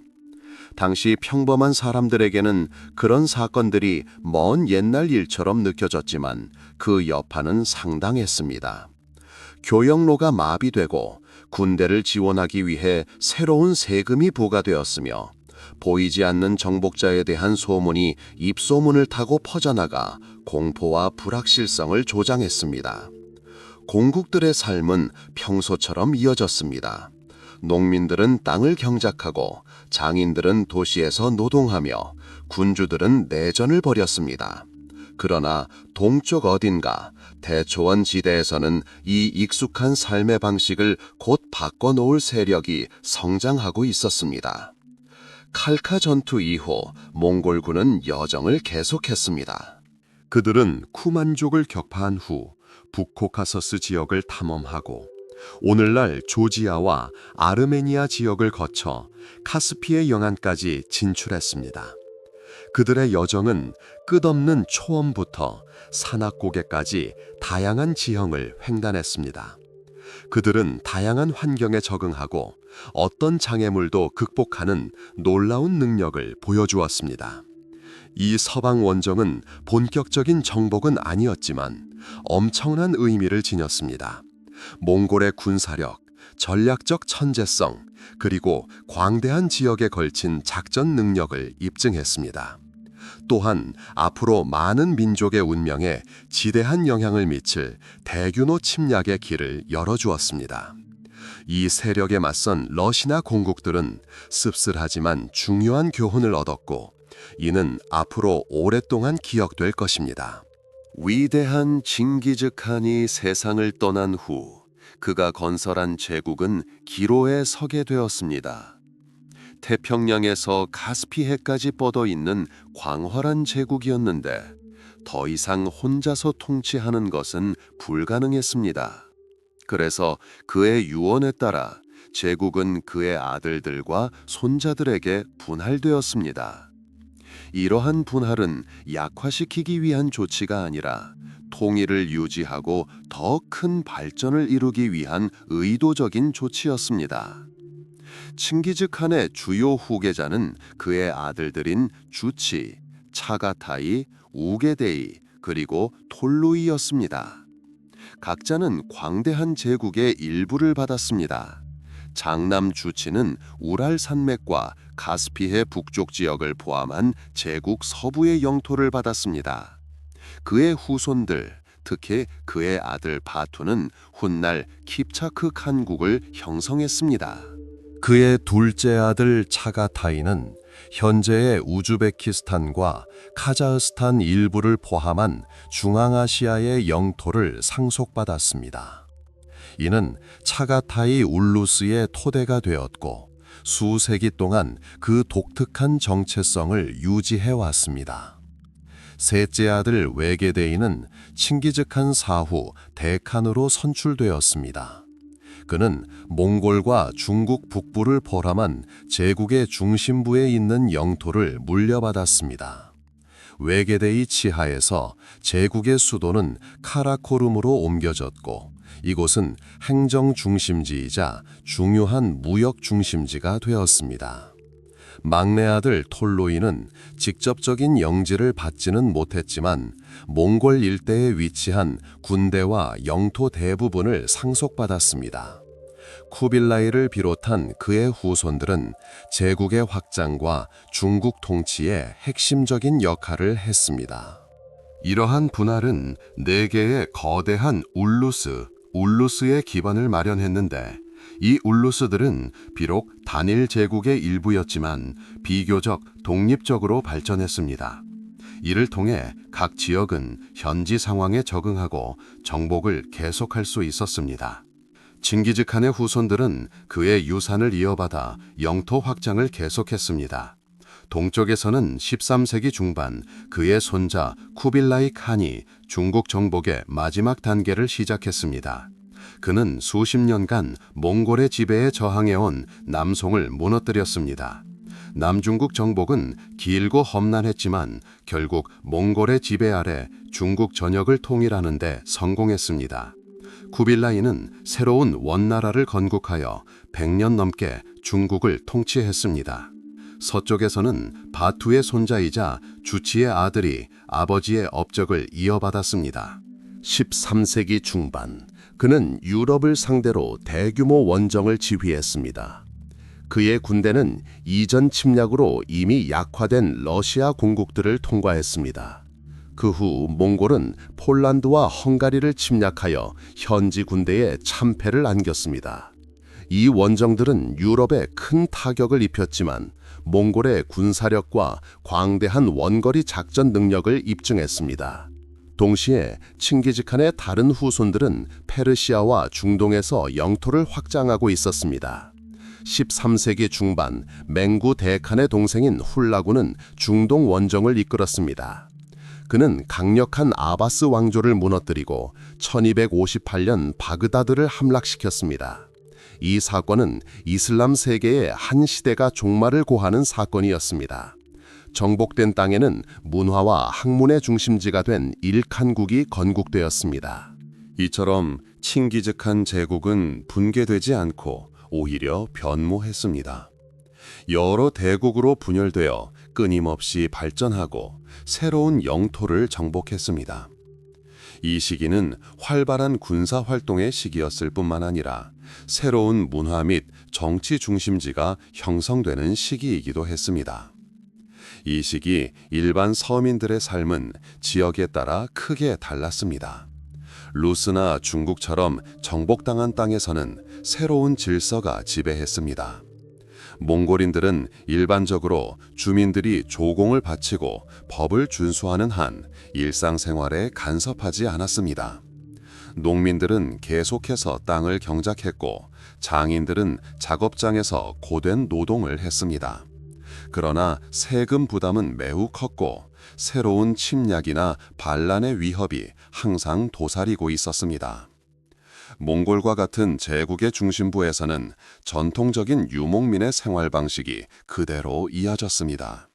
S1: 당시 평범한 사람들에게는 그런 사건들이 먼 옛날 일처럼 느껴졌지만 그 여파는 상당했습니다. 교역로가 마비되고 군대를 지원하기 위해 새로운 세금이 부과되었으며 보이지 않는 정복자에 대한 소문이 입소문을 타고 퍼져나가 공포와 불확실성을 조장했습니다. 공국들의 삶은 평소처럼 이어졌습니다. 농민들은 땅을 경작하고 장인들은 도시에서 노동하며 군주들은 내전을 벌였습니다. 그러나 동쪽 어딘가 대초원 지대에서는 이 익숙한 삶의 방식을 곧 바꿔놓을 세력이 성장하고 있었습니다. 칼카 전투 이후 몽골군은 여정을 계속했습니다.
S2: 그들은 쿠만족을 격파한 후 북코카서스 지역을 탐험하고 오늘날 조지아와 아르메니아 지역을 거쳐 카스피의 영안까지 진출했습니다. 그들의 여정은 끝없는 초원부터 산악고개까지 다양한 지형을 횡단했습니다. 그들은 다양한 환경에 적응하고 어떤 장애물도 극복하는 놀라운 능력을 보여주었습니다. 이 서방 원정은 본격적인 정복은 아니었지만 엄청난 의미를 지녔습니다. 몽골의 군사력, 전략적 천재성, 그리고 광대한 지역에 걸친 작전 능력을 입증했습니다. 또한 앞으로 많은 민족의 운명에 지대한 영향을 미칠 대규모 침략의 길을 열어주었습니다. 이 세력에 맞선 러시아 공국들은 씁쓸하지만 중요한 교훈을 얻었고, 이는 앞으로 오랫동안 기억될 것입니다.
S1: 위대한 칭기즈칸이 세상을 떠난 후 그가 건설한 제국은 기로에 서게 되었습니다. 태평양에서 카스피해까지 뻗어 있는 광활한 제국이었는데 더 이상 혼자서 통치하는 것은 불가능했습니다. 그래서 그의 유언에 따라 제국은 그의 아들들과 손자들에게 분할되었습니다. 이러한 분할은 약화시키기 위한 조치가 아니라 통일을 유지하고 더 큰 발전을 이루기 위한 의도적인 조치였습니다. 칭기즈칸의 주요 후계자는 그의 아들들인 주치, 차가타이, 우게데이, 그리고 톨루이였습니다. 각자는 광대한 제국의 일부를 받았습니다. 장남 주치는 우랄 산맥과 카스피해 북쪽 지역을 포함한 제국 서부의 영토를 받았습니다. 그의 후손들, 특히 그의 아들 바투는 훗날 킵차크 칸국을 형성했습니다.
S3: 그의 둘째 아들 차가타이는 현재의 우즈베키스탄과 카자흐스탄 일부를 포함한 중앙아시아의 영토를 상속받았습니다. 이는 차가타이 울루스의 토대가 되었고 수세기 동안 그 독특한 정체성을 유지해왔습니다. 셋째 아들 외게데이는 칭기즈칸 사후 대칸으로 선출되었습니다. 그는 몽골과 중국 북부를 포함한 제국의 중심부에 있는 영토를 물려받았습니다. 외게데이 치하에서 제국의 수도는 카라코룸으로 옮겨졌고 이곳은 행정 중심지이자 중요한 무역 중심지가 되었습니다. 막내 아들 톨로이는 직접적인 영지를 받지는 못했지만 몽골 일대에 위치한 군대와 영토 대부분을 상속받았습니다. 쿠빌라이를 비롯한 그의 후손들은 제국의 확장과 중국 통치에 핵심적인 역할을 했습니다.
S2: 이러한 분할은 4개의 거대한 울루스의 기반을 마련했는데, 이 울루스들은 비록 단일 제국의 일부였지만 비교적 독립적으로 발전했습니다. 이를 통해 각 지역은 현지 상황에 적응하고 정복을 계속할 수 있었습니다. 칭기즈칸의 후손들은 그의 유산을 이어받아 영토 확장을 계속했습니다. 동쪽에서는 13세기 중반 그의 손자 쿠빌라이 칸이 중국 정복의 마지막 단계를 시작했습니다. 그는 수십 년간 몽골의 지배에 저항해온 남송을 무너뜨렸습니다. 남중국 정복은 길고 험난했지만 결국 몽골의 지배 아래 중국 전역을 통일하는 데 성공했습니다. 쿠빌라이는 새로운 원나라를 건국하여 100년 넘게 중국을 통치했습니다. 서쪽에서는 바투의 손자이자 주치의 아들이 아버지의 업적을 이어받았습니다.
S3: 13세기 중반, 그는 유럽을 상대로 대규모 원정을 지휘했습니다. 그의 군대는 이전 침략으로 이미 약화된 러시아 공국들을 통과했습니다. 그 후 몽골은 폴란드와 헝가리를 침략하여 현지 군대에 참패를 안겼습니다. 이 원정들은 유럽에 큰 타격을 입혔지만 몽골의 군사력과 광대한 원거리 작전 능력을 입증했습니다. 동시에 칭기즈칸의 다른 후손들은 페르시아와 중동에서 영토를 확장하고 있었습니다. 13세기 중반 맹구 대칸의 동생인 훌라구는 중동 원정을 이끌었습니다. 그는 강력한 아바스 왕조를 무너뜨리고 1258년 바그다드를 함락시켰습니다. 이 사건은 이슬람 세계의 한 시대가 종말을 고하는 사건이었습니다. 정복된 땅에는 문화와 학문의 중심지가 된 일칸국이 건국되었습니다.
S2: 이처럼 칭기즈칸 제국은 붕괴되지 않고 오히려 변모했습니다. 여러 대국으로 분열되어 끊임없이 발전하고 새로운 영토를 정복했습니다. 이 시기는 활발한 군사 활동의 시기였을 뿐만 아니라 새로운 문화 및 정치 중심지가 형성되는 시기이기도 했습니다. 이 시기 일반 서민들의 삶은 지역에 따라 크게 달랐습니다. 루스나 중국처럼 정복당한 땅에서는 새로운 질서가 지배했습니다. 몽골인들은 일반적으로 주민들이 조공을 바치고 법을 준수하는 한 일상생활에 간섭하지 않았습니다. 농민들은 계속해서 땅을 경작했고 장인들은 작업장에서 고된 노동을 했습니다. 그러나 세금 부담은 매우 컸고 새로운 침략이나 반란의 위협이 항상 도사리고 있었습니다. 몽골과 같은 제국의 중심부에서는 전통적인 유목민의 생활 방식이 그대로 이어졌습니다.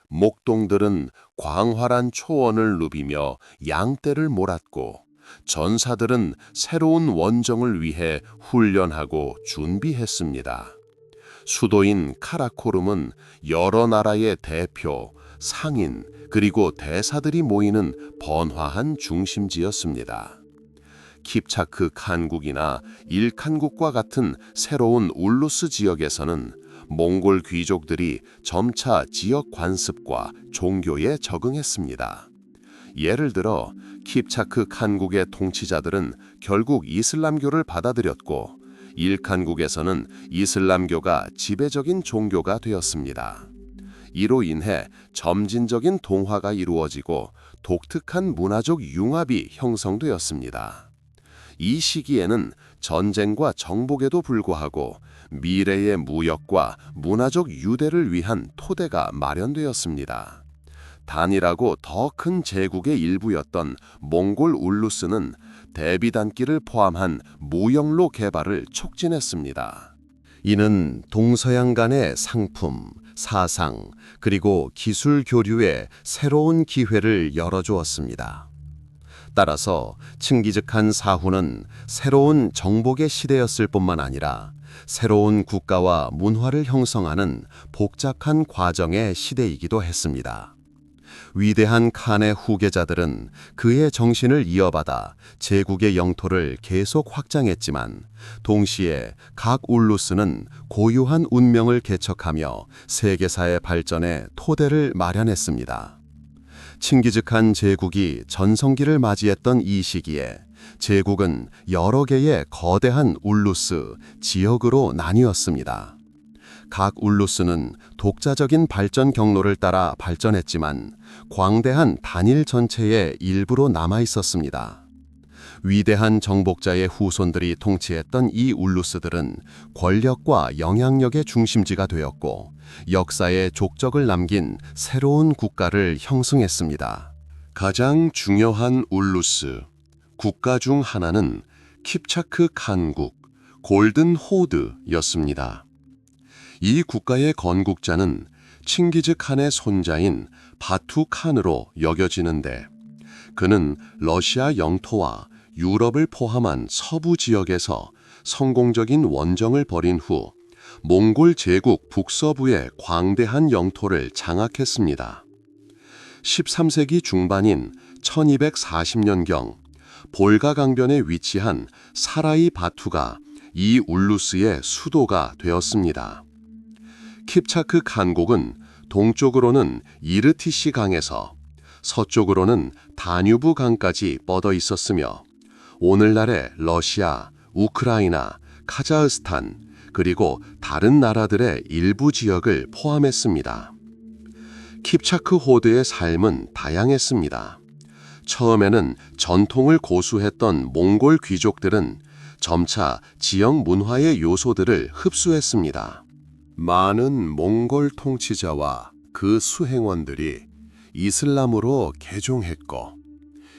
S3: 목동들은 광활한 초원을 누비며 양떼를 몰았고 전사들은 새로운 원정을 위해 훈련하고 준비했습니다. 수도인 카라코름은 여러 나라의 대표, 상인, 그리고 대사들이 모이는 번화한 중심지였습니다. 킵차크 칸국이나 일칸국과 같은 새로운 울루스 지역에서는 몽골 귀족들이 점차 지역 관습과 종교에 적응했습니다. 예를 들어 킵차크 칸국의 통치자들은 결국 이슬람교를 받아들였고 일칸국에서는 이슬람교가 지배적인 종교가 되었습니다. 이로 인해 점진적인 동화가 이루어지고 독특한 문화적 융합이 형성되었습니다. 이 시기에는 전쟁과 정복에도 불구하고 미래의 무역과 문화적 유대를 위한 토대가 마련되었습니다. 단일하고 더 큰 제국의 일부였던 몽골 울루스는 대비단길을 포함한 무역로 개발을 촉진했습니다. 이는 동서양 간의 상품, 사상, 그리고 기술 교류에 새로운 기회를 열어주었습니다. 따라서 칭기즈칸 사후는 새로운 정복의 시대였을 뿐만 아니라 새로운 국가와 문화를 형성하는 복잡한 과정의 시대이기도 했습니다. 위대한 칸의 후계자들은 그의 정신을 이어받아 제국의 영토를 계속 확장했지만 동시에 각 울루스는 고유한 운명을 개척하며 세계사의 발전에 토대를 마련했습니다. 칭기즈칸 제국이 전성기를 맞이했던 이 시기에 제국은 여러 개의 거대한 울루스, 지역으로 나뉘었습니다. 각 울루스는 독자적인 발전 경로를 따라 발전했지만 광대한 단일 전체의 일부로 남아 있었습니다. 위대한 정복자의 후손들이 통치했던 이 울루스들은 권력과 영향력의 중심지가 되었고 역사의 족적을 남긴 새로운 국가를 형성했습니다.
S2: 가장 중요한 울루스, 국가 중 하나는 킵차크 칸국, 골든 호드였습니다. 이 국가의 건국자는 칭기즈 칸의 손자인 바투 칸으로 여겨지는데 그는 러시아 영토와 유럽을 포함한 서부 지역에서 성공적인 원정을 벌인 후 몽골 제국 북서부의 광대한 영토를 장악했습니다. 13세기 중반인 1240년경 볼가 강변에 위치한 사라이 바투가 이 울루스의 수도가 되었습니다. 킵차크 칸국은 동쪽으로는 이르티시 강에서 서쪽으로는 다뉴브 강까지 뻗어 있었으며 오늘날의 러시아, 우크라이나, 카자흐스탄 그리고 다른 나라들의 일부 지역을 포함했습니다. 킵차크 호드의 삶은 다양했습니다. 처음에는 전통을 고수했던 몽골 귀족들은 점차 지역 문화의 요소들을 흡수했습니다. 많은 몽골 통치자와 그 수행원들이 이슬람으로 개종했고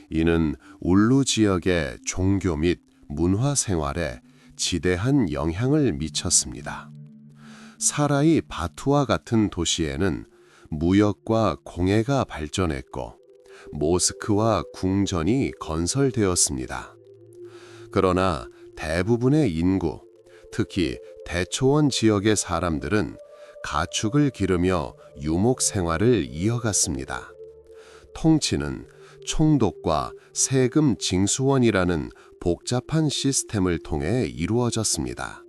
S2: 이는 울루 지역의 종교 및 문화 생활에 지대한 영향을 미쳤습니다. 사라이 바투와 같은 도시에는 무역과 공예가 발전했고 모스크와 궁전이 건설되었습니다. 그러나 대부분의 인구, 특히 대초원 지역의 사람들은 가축을 기르며 유목 생활을 이어갔습니다. 통치는 총독과 세금 징수원이라는 복잡한 시스템을 통해 이루어졌습니다.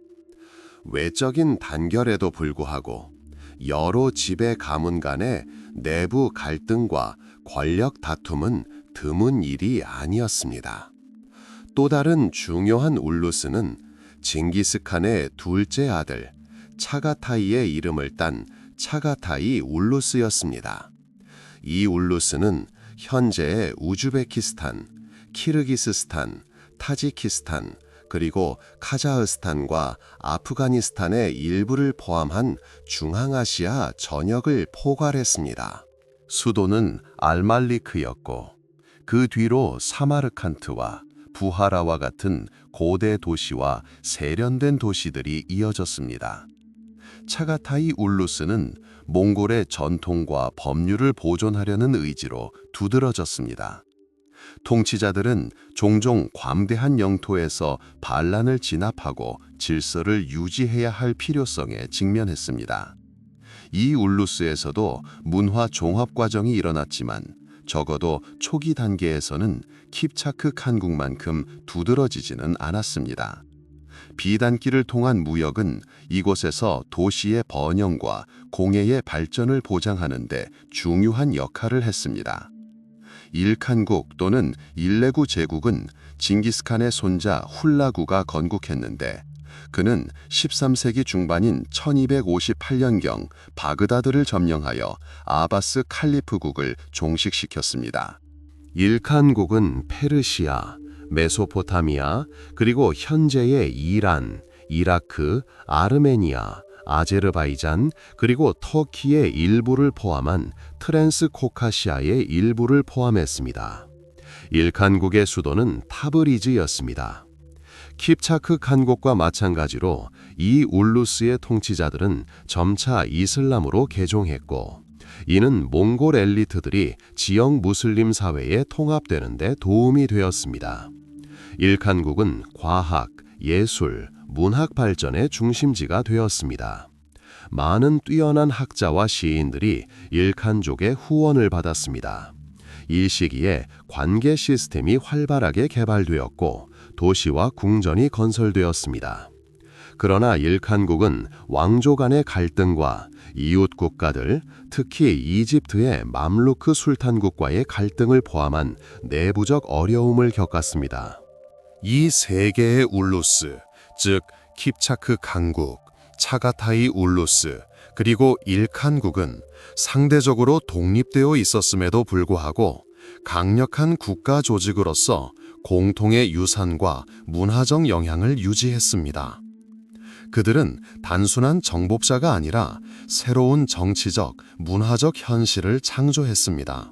S2: 외적인 단결에도 불구하고 여러 지배 가문 간의 내부 갈등과 권력 다툼은 드문 일이 아니었습니다. 또 다른 중요한 울루스는 징기스칸의 둘째 아들 차가타이의 이름을 딴 차가타이 울루스였습니다. 이 울루스는 현재의 우즈베키스탄, 키르기스스탄, 타지키스탄, 그리고 카자흐스탄과 아프가니스탄의 일부를 포함한 중앙아시아 전역을 포괄했습니다. 수도는 알말리크였고 그 뒤로 사마르칸트와 부하라와 같은 고대 도시와 세련된 도시들이 이어졌습니다. 차가타이 울루스는 몽골의 전통과 법률을 보존하려는 의지로 두드러졌습니다. 통치자들은 종종 관대한 영토에서 반란을 진압하고 질서를 유지해야 할 필요성에 직면했습니다. 이 울루스에서도 문화 종합 과정이 일어났지만 적어도 초기 단계에서는 킵차크 칸국만큼 두드러지지는 않았습니다. 비단길을 통한 무역은 이곳에서 도시의 번영과 공예의 발전을 보장하는 데 중요한 역할을 했습니다. 일칸국 또는 일레구 제국은 징기스칸의 손자 훌라구가 건국했는데 그는 13세기 중반인 1258년경 바그다드를 점령하여 아바스 칼리프국을 종식시켰습니다. 일칸국은 페르시아, 메소포타미아, 그리고 현재의 이란, 이라크, 아르메니아, 아제르바이잔, 그리고 터키의 일부를 포함한 트랜스코카시아의 일부를 포함했습니다. 일칸국의 수도는 타브리즈였습니다. 킵차크 칸국과 마찬가지로 이 울루스의 통치자들은 점차 이슬람으로 개종했고 이는 몽골 엘리트들이 지역 무슬림 사회에 통합되는 데 도움이 되었습니다. 일칸국은 과학, 예술, 문학 발전의 중심지가 되었습니다. 많은 뛰어난 학자와 시인들이 일칸족의 후원을 받았습니다. 이 시기에 관계 시스템이 활발하게 개발되었고 도시와 궁전이 건설되었습니다. 그러나 일칸국은 왕조 간의 갈등과 이웃 국가들, 특히 이집트의 맘루크 술탄국과의 갈등을 포함한 내부적 어려움을 겪었습니다. 이 세 개의 울루스, 즉 킵차크 칸국, 차가타이 울루스, 그리고 일칸국은 상대적으로 독립되어 있었음에도 불구하고 강력한 국가 조직으로서 공통의 유산과 문화적 영향을 유지했습니다. 그들은 단순한 정복자가 아니라 새로운 정치적, 문화적 현실을 창조했습니다.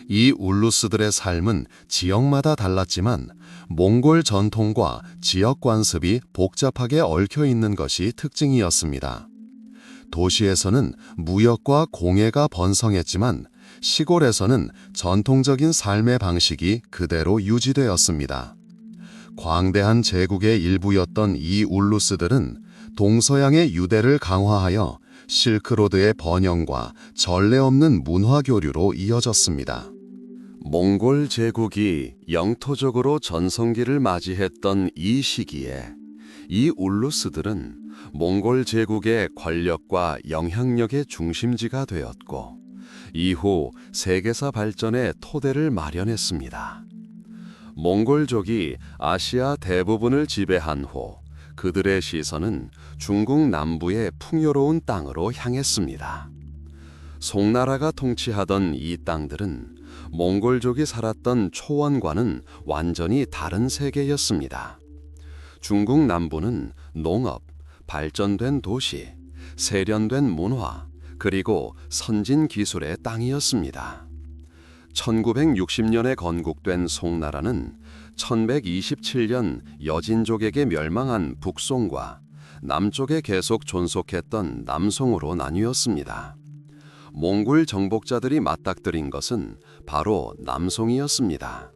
S2: 이 울루스들의 삶은 지역마다 달랐지만 몽골 전통과 지역 관습이 복잡하게 얽혀 있는 것이 특징이었습니다. 도시에서는 무역과 공예가 번성했지만 시골에서는 전통적인 삶의 방식이 그대로 유지되었습니다. 광대한 제국의 일부였던 이 울루스들은 동서양의 유대를 강화하여 실크로드의 번영과 전례 없는 문화 교류로 이어졌습니다. 몽골 제국이 영토적으로 전성기를 맞이했던 이 시기에 이 울루스들은 몽골 제국의 권력과 영향력의 중심지가 되었고 이후 세계사 발전의 토대를 마련했습니다. 몽골족이 아시아 대부분을 지배한 후 그들의 시선은 중국 남부의 풍요로운 땅으로 향했습니다. 송나라가 통치하던 이 땅들은 몽골족이 살았던 초원과는 완전히 다른 세계였습니다. 중국 남부는 농업, 발전된 도시, 세련된 문화, 그리고 선진 기술의 땅이었습니다. 1960년에 건국된 송나라는 1127년 여진족에게 멸망한 북송과 남쪽에 계속 존속했던 남송으로 나뉘었습니다. 몽골 정복자들이 맞닥뜨린 것은 바로 남송이었습니다.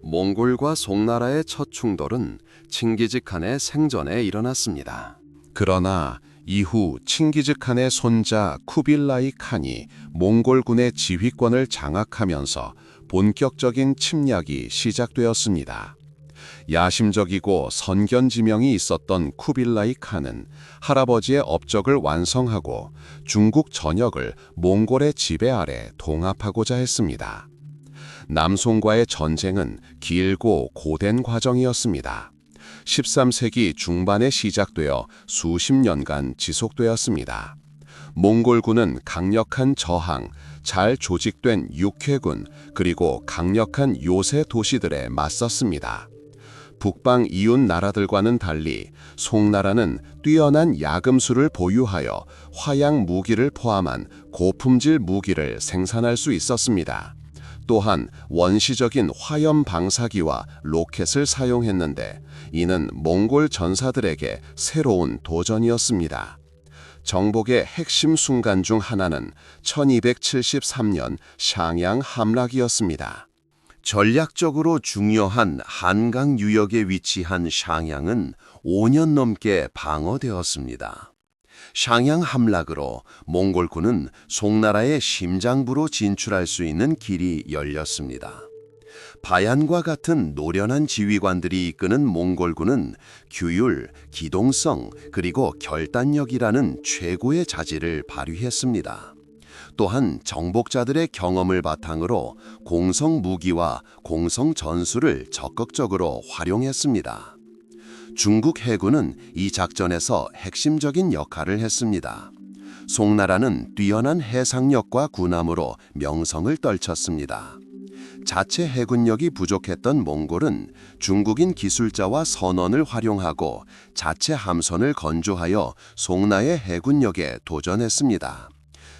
S2: 몽골과 송나라의 첫 충돌은 칭기즈칸의 생전에 일어났습니다.
S3: 그러나 이후 칭기즈칸의 손자 쿠빌라이 칸이 몽골군의 지휘권을 장악하면서 본격적인 침략이 시작되었습니다. 야심적이고 선견지명이 있었던 쿠빌라이 칸은 할아버지의 업적을 완성하고 중국 전역을 몽골의 지배 아래 통합하고자 했습니다. 남송과의 전쟁은 길고 고된 과정이었습니다. 13세기 중반에 시작되어 수십 년간 지속되었습니다. 몽골군은 강력한 저항, 잘 조직된 육해군, 그리고 강력한 요새 도시들에 맞섰습니다. 북방 이웃 나라들과는 달리 송나라는 뛰어난 야금수를 보유하여 화약 무기를 포함한 고품질 무기를 생산할 수 있었습니다. 또한 원시적인 화염 방사기와 로켓을 사용했는데 이는 몽골 전사들에게 새로운 도전이었습니다. 정복의 핵심 순간 중 하나는 1273년 샹양 함락이었습니다.
S1: 전략적으로 중요한 한강 유역에 위치한 샹양은 5년 넘게 방어되었습니다. 샹양 함락으로 몽골군은 송나라의 심장부로 진출할 수 있는 길이 열렸습니다. 바얀과 같은 노련한 지휘관들이 이끄는 몽골군은 규율, 기동성, 그리고 결단력이라는 최고의 자질을 발휘했습니다. 또한 정복자들의 경험을 바탕으로 공성 무기와 공성 전술을 적극적으로 활용했습니다. 중국 해군은 이 작전에서 핵심적인 역할을 했습니다. 송나라는 뛰어난 해상력과 군함으로 명성을 떨쳤습니다. 자체 해군력이 부족했던 몽골은 중국인 기술자와 선원을 활용하고 자체 함선을 건조하여 송나의 해군력에 도전했습니다.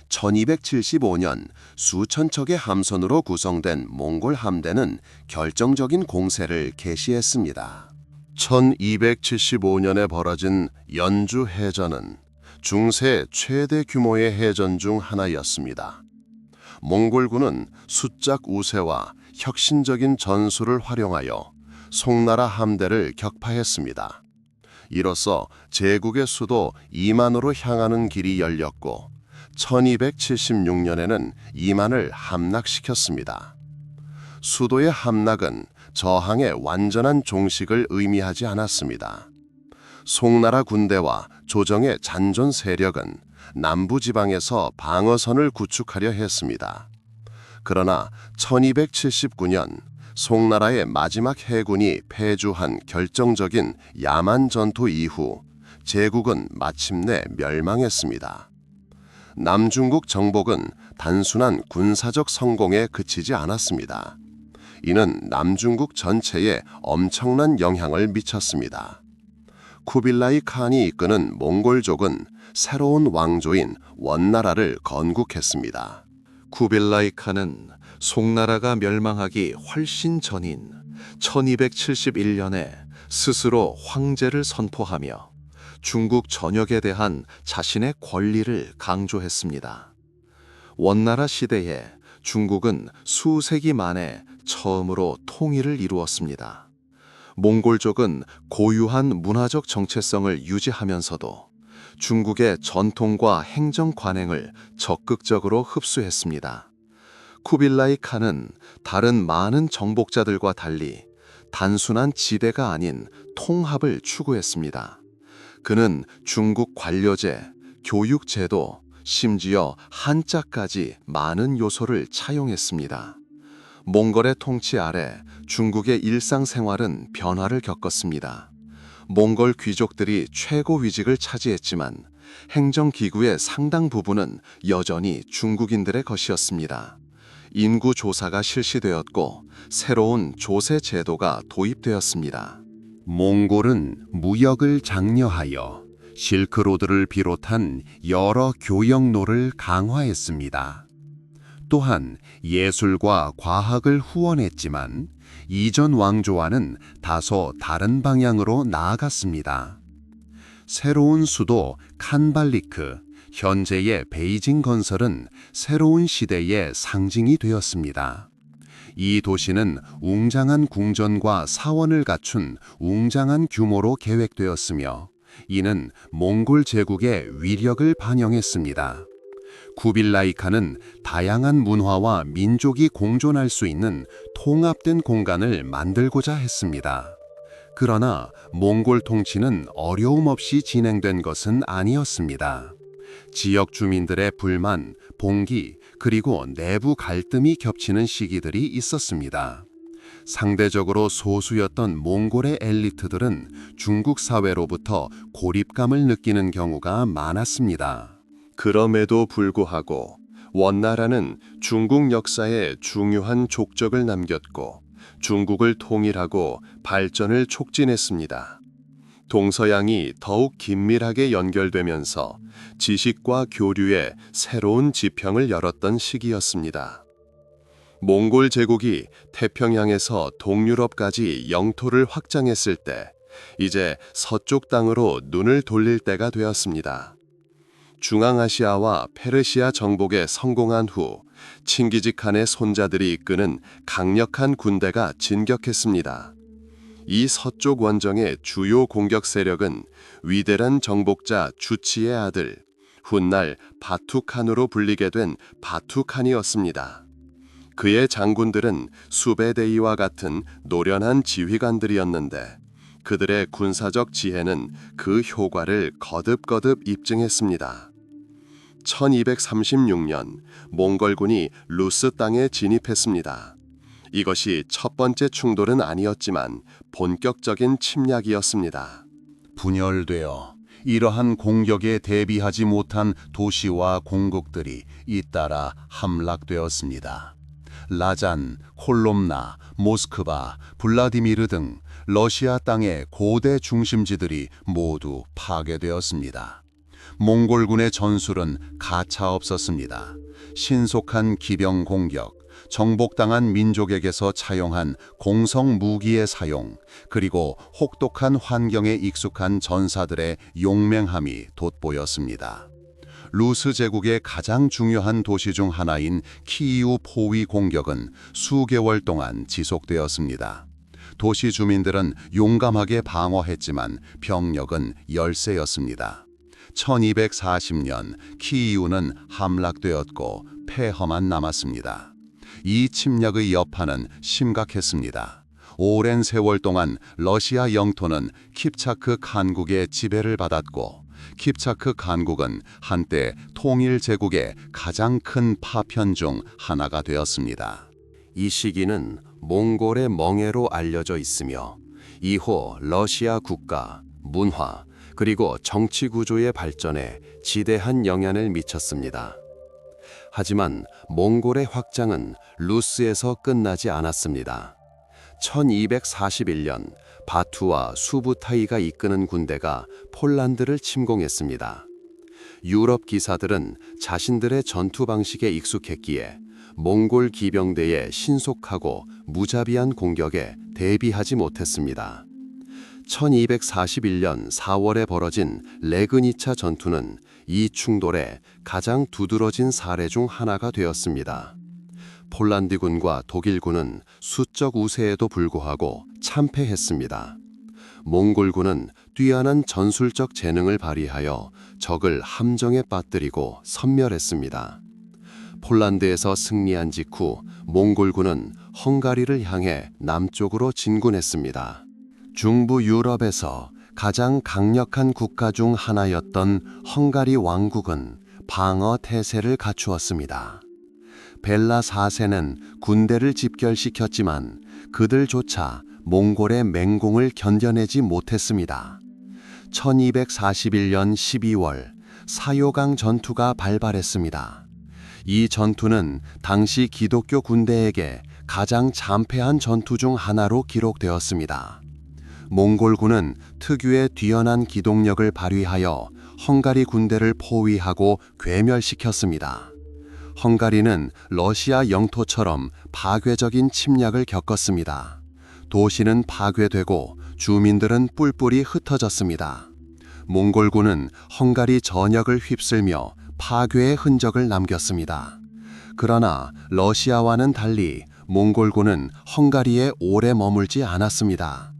S1: 1275년 수천 척의 함선으로 구성된 몽골 함대는 결정적인 공세를 개시했습니다. 1275년에 벌어진 연주 해전은 중세 최대 규모의 해전 중 하나였습니다. 몽골군은 숫작 우세와 혁신적인 전술을 활용하여 송나라 함대를 격파했습니다. 이로써 제국의 수도 이만으로 향하는 길이 열렸고 1276년에는 이만을 함락시켰습니다. 수도의 함락은 저항의 완전한 종식을 의미하지 않았습니다. 송나라 군대와 조정의 잔존 세력은 남부지방에서 방어선을 구축하려 했습니다. 그러나 1279년 송나라의 마지막 해군이 패주한 결정적인 야만 전투 이후 제국은 마침내 멸망했습니다. 남중국 정복은 단순한 군사적 성공에 그치지 않았습니다. 이는 남중국 전체에 엄청난 영향을 미쳤습니다. 쿠빌라이 칸이 이끄는 몽골족은 새로운 왕조인 원나라를 건국했습니다.
S4: 쿠빌라이 칸은 송나라가 멸망하기 훨씬 전인 1271년에 스스로 황제를 선포하며 중국 전역에 대한 자신의 권리를 강조했습니다. 원나라 시대에 중국은 수세기 만에 처음으로 통일을 이루었습니다. 몽골족은 고유한 문화적 정체성을 유지하면서도 중국의 전통과 행정 관행을 적극적으로 흡수했습니다. 쿠빌라이 칸은 다른 많은 정복자들과 달리 단순한 지배가 아닌 통합을 추구했습니다. 그는 중국 관료제, 교육제도, 심지어 한자까지 많은 요소를 차용했습니다. 몽골의 통치 아래 중국의 일상생활은 변화를 겪었습니다. 몽골 귀족들이 최고 위직을 차지했지만 행정기구의 상당 부분은 여전히 중국인들의 것이었습니다. 인구 조사가 실시되었고 새로운 조세 제도가 도입되었습니다.
S3: 몽골은 무역을 장려하여 실크로드를 비롯한 여러 교역로를 강화했습니다. 또한 예술과 과학을 후원했지만 이전 왕조와는 다소 다른 방향으로 나아갔습니다. 새로운 수도 칸발리크, 현재의 베이징 건설은 새로운 시대의 상징이 되었습니다. 이 도시는 웅장한 궁전과 사원을 갖춘 웅장한 규모로 계획되었으며 이는 몽골 제국의 위력을 반영했습니다. 쿠빌라이 칸은 다양한 문화와 민족이 공존할 수 있는 통합된 공간을 만들고자 했습니다. 그러나 몽골 통치는 어려움 없이 진행된 것은 아니었습니다. 지역 주민들의 불만, 봉기, 그리고 내부 갈등이 겹치는 시기들이 있었습니다. 상대적으로 소수였던 몽골의 엘리트들은 중국 사회로부터 고립감을 느끼는 경우가 많았습니다.
S4: 그럼에도 불구하고 원나라는 중국 역사에 중요한 족적을 남겼고 중국을 통일하고 발전을 촉진했습니다. 동서양이 더욱 긴밀하게 연결되면서 지식과 교류의 새로운 지평을 열었던 시기였습니다. 몽골 제국이 태평양에서 동유럽까지 영토를 확장했을 때 이제 서쪽 땅으로 눈을 돌릴 때가 되었습니다. 중앙아시아와 페르시아 정복에 성공한 후 칭기즈 칸의 손자들이 이끄는 강력한 군대가 진격했습니다. 이 서쪽 원정의 주요 공격 세력은 위대한 정복자 주치의 아들, 훗날 바투칸으로 불리게 된 바투칸이었습니다. 그의 장군들은 수베데이와 같은 노련한 지휘관들이었는데 그들의 군사적 지혜는 그 효과를 거듭거듭 입증했습니다. 1236년 몽골군이 루스 땅에 진입했습니다. 이것이 첫 번째 충돌은 아니었지만 본격적인 침략이었습니다.
S3: 분열되어 이러한 공격에 대비하지 못한 도시와 공국들이 잇따라 함락되었습니다. 라잔, 콜롬나, 모스크바, 블라디미르 등 러시아 땅의 고대 중심지들이 모두 파괴되었습니다. 몽골군의 전술은 가차없었습니다. 신속한 기병 공격, 정복당한 민족에게서 차용한 공성 무기의 사용, 그리고 혹독한 환경에 익숙한 전사들의 용맹함이 돋보였습니다. 루스 제국의 가장 중요한 도시 중 하나인 키이우 포위 공격은 수개월 동안 지속되었습니다. 도시 주민들은 용감하게 방어했지만 병력은 열세였습니다. 1240년 키이우는 함락되었고 폐허만 남았습니다. 이 침략의 여파는 심각했습니다. 오랜 세월 동안 러시아 영토는 킵차크 칸국의 지배를 받았고 킵차크 칸국은 한때 통일 제국의 가장 큰 파편 중 하나가 되었습니다.
S2: 이 시기는 몽골의 멍해로 알려져 있으며 이후 러시아 국가, 문화, 그리고 정치 구조의 발전에 지대한 영향을 미쳤습니다. 하지만 몽골의 확장은 루스에서 끝나지 않았습니다. 1241년 바투와 수부타이가 이끄는 군대가 폴란드를 침공했습니다. 유럽 기사들은 자신들의 전투 방식에 익숙했기에 몽골 기병대의 신속하고 무자비한 공격에 대비하지 못했습니다. 1241년 4월에 벌어진 레그니차 전투는 이 충돌의 가장 두드러진 사례 중 하나가 되었습니다. 폴란드군과 독일군은 수적 우세에도 불구하고 참패했습니다. 몽골군은 뛰어난 전술적 재능을 발휘하여 적을 함정에 빠뜨리고 섬멸했습니다. 폴란드에서 승리한 직후 몽골군은 헝가리를 향해 남쪽으로 진군했습니다. 중부 유럽에서 가장 강력한 국가 중 하나였던 헝가리 왕국은 방어 태세를 갖추었습니다. 벨라 4세는 군대를 집결시켰지만 그들조차 몽골의 맹공을 견뎌내지 못했습니다. 1241년 12월 사요강 전투가 발발했습니다. 이 전투는 당시 기독교 군대에게 가장 참패한 전투 중 하나로 기록되었습니다. 몽골군은 특유의 뛰어난 기동력을 발휘하여 헝가리 군대를 포위하고 괴멸시켰습니다. 헝가리는 러시아 영토처럼 파괴적인 침략을 겪었습니다. 도시는 파괴되고 주민들은 뿔뿔이 흩어졌습니다. 몽골군은 헝가리 전역을 휩쓸며 파괴의 흔적을 남겼습니다. 그러나 러시아와는 달리 몽골군은 헝가리에 오래 머물지 않았습니다.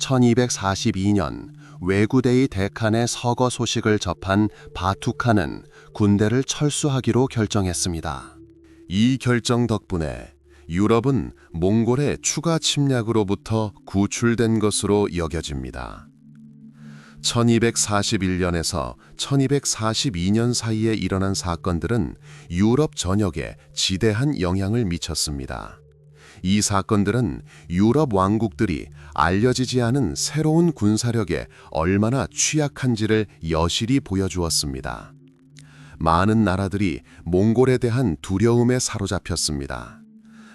S2: 1242년 외구데이 대칸의 서거 소식을 접한 바투칸은 군대를 철수하기로 결정했습니다. 이 결정 덕분에
S1: 유럽은 몽골의 추가 침략으로부터 구출된 것으로 여겨집니다. 1241년에서 1242년 사이에 일어난 사건들은 유럽 전역에 지대한 영향을 미쳤습니다. 이 사건들은 유럽 왕국들이 알려지지 않은 새로운 군사력에 얼마나 취약한지를 여실히 보여주었습니다. 많은 나라들이 몽골에 대한 두려움에 사로잡혔습니다.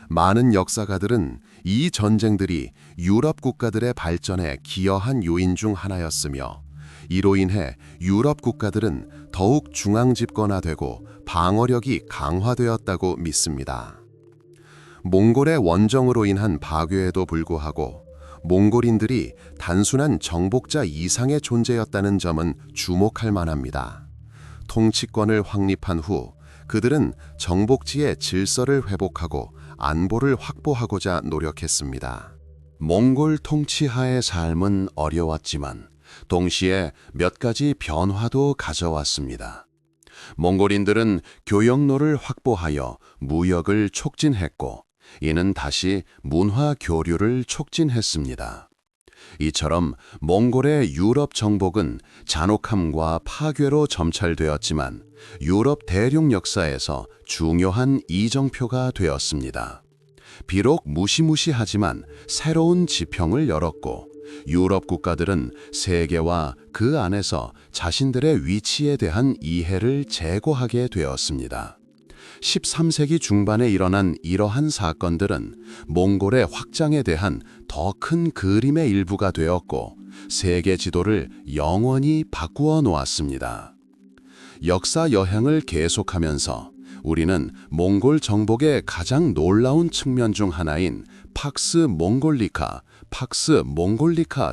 S1: 많은 역사가들은 이 전쟁들이 유럽 국가들의 발전에 기여한 요인 중 하나였으며, 이로 인해 유럽 국가들은 더욱 중앙 집권화되고 방어력이 강화되었다고 믿습니다. 몽골의 원정으로 인한 파괴에도 불구하고 몽골인들이 단순한 정복자 이상의 존재였다는 점은 주목할 만합니다. 통치권을 확립한 후 그들은 정복지의 질서를 회복하고 안보를 확보하고자 노력했습니다.
S2: 몽골 통치하의 삶은 어려웠지만 동시에 몇 가지 변화도 가져왔습니다. 몽골인들은 교역로를 확보하여 무역을 촉진했고, 이는 다시 문화 교류를 촉진했습니다. 이처럼 몽골의 유럽 정복은 잔혹함과 파괴로 점철되었지만 유럽 대륙 역사에서 중요한 이정표가 되었습니다. 비록 무시무시하지만 새로운 지평을 열었고, 유럽 국가들은 세계와 그 안에서 자신들의 위치에 대한 이해를 재고하게 되었습니다. 13세기 중반에 일어난 이러한 사건들은 몽골의 확장에 대한 더 큰 그림의 일부가 되었고, 세계 지도를 영원히 바꾸어 놓았습니다. 역사 여행을 계속하면서 우리는 몽골 정복의 가장 놀라운 측면 중 하나인 팍스 몽골리카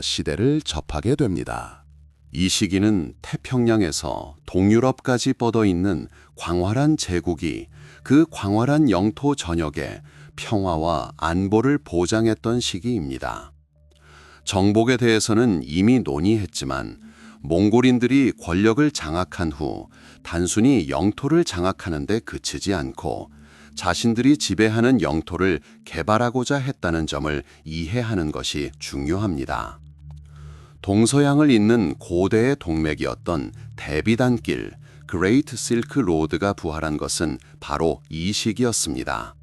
S2: 시대를 접하게 됩니다. 이 시기는 태평양에서 동유럽까지 뻗어 있는 광활한 제국이 그 광활한 영토 전역에 평화와 안보를 보장했던 시기입니다. 정복에 대해서는 이미 논의했지만 몽골인들이 권력을 장악한 후 단순히 영토를 장악하는 데 그치지 않고 자신들이 지배하는 영토를 개발하고자 했다는 점을 이해하는 것이 중요합니다. 동서양을 잇는 고대의 동맥이었던 대비단길, 그레이트 실크 로드가 부활한 것은 바로 이 시기였습니다.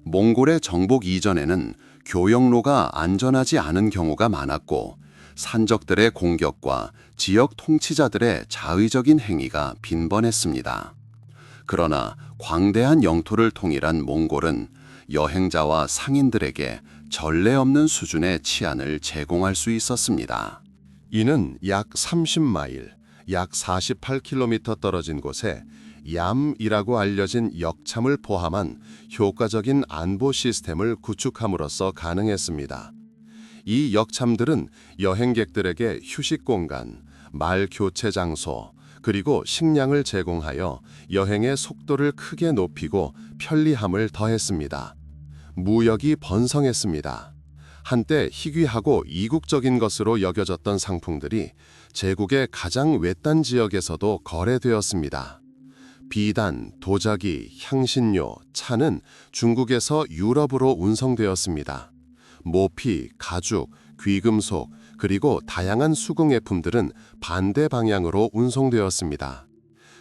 S2: 몽골의 정복 이전에는 교역로가 안전하지 않은 경우가 많았고, 산적들의 공격과 지역 통치자들의 자의적인 행위가 빈번했습니다. 그러나 광대한 영토를 통일한 몽골은 여행자와 상인들에게 전례 없는 수준의 치안을 제공할 수 있었습니다.
S1: 이는 약 30마일, 약 48km 떨어진 곳에 얌이라고 알려진 역참을 포함한 효과적인 안보 시스템을 구축함으로써 가능했습니다. 이 역참들은 여행객들에게 휴식 공간, 말 교체 장소, 그리고 식량을 제공하여 여행의 속도를 크게 높이고 편리함을 더했습니다. 무역이 번성했습니다. 한때 희귀하고 이국적인 것으로 여겨졌던 상품들이 제국의 가장 외딴 지역에서도 거래되었습니다. 비단, 도자기, 향신료, 차는 중국에서 유럽으로 운송되었습니다. 모피, 가죽, 귀금속, 그리고 다양한 수공예품들은 반대 방향으로 운송되었습니다.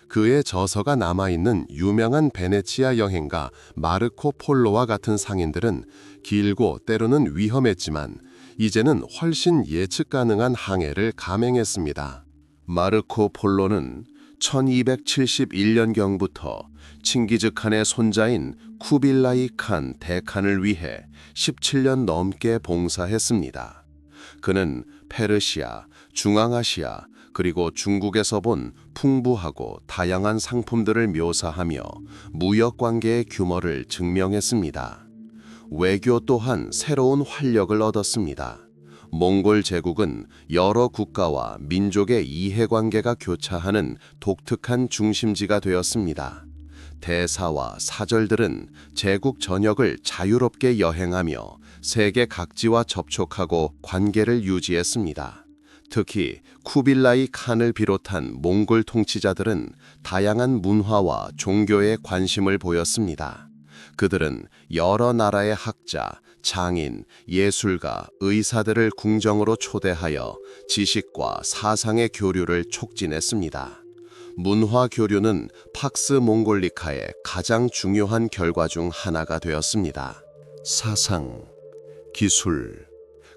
S1: 그의 저서가 남아있는 유명한 베네치아 여행가 마르코 폴로와 같은 상인들은 길고 때로는 위험했지만 이제는 훨씬 예측 가능한 항해를 감행했습니다. 마르코 폴로는 1271년경부터 칭기즈칸의 손자인 쿠빌라이 칸 대칸을 위해 17년 넘게 봉사했습니다. 그는 페르시아, 중앙아시아, 그리고 중국에서 본 풍부하고 다양한 상품들을 묘사하며 무역 관계의 규모를 증명했습니다. 외교 또한 새로운 활력을 얻었습니다. 몽골 제국은 여러 국가와 민족의 이해관계가 교차하는 독특한 중심지가 되었습니다. 대사와 사절들은 제국 전역을 자유롭게 여행하며 세계 각지와 접촉하고 관계를 유지했습니다. 특히 쿠빌라이 칸을 비롯한 몽골 통치자들은 다양한 문화와 종교에 관심을 보였습니다. 그들은 여러 나라의 학자, 장인, 예술가, 의사들을 궁정으로 초대하여 지식과 사상의 교류를 촉진했습니다. 문화 교류는 팍스 몽골리카의 가장 중요한 결과 중 하나가 되었습니다. 사상, 기술,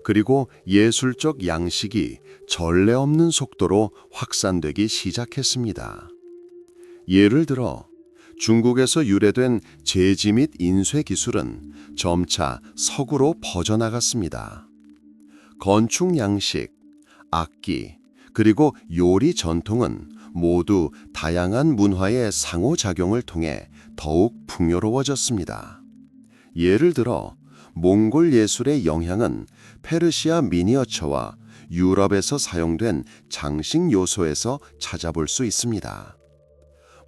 S1: 그리고 예술적 양식이 전례 없는 속도로 확산되기 시작했습니다. 예를 들어 중국에서 유래된 제지 및 인쇄 기술은 점차 서구로 퍼져나갔습니다. 건축 양식, 악기, 그리고 요리 전통은 모두 다양한 문화의 상호작용을 통해 더욱 풍요로워졌습니다. 예를 들어 몽골 예술의 영향은 페르시아 미니어처와 유럽에서 사용된 장식 요소에서 찾아볼 수 있습니다.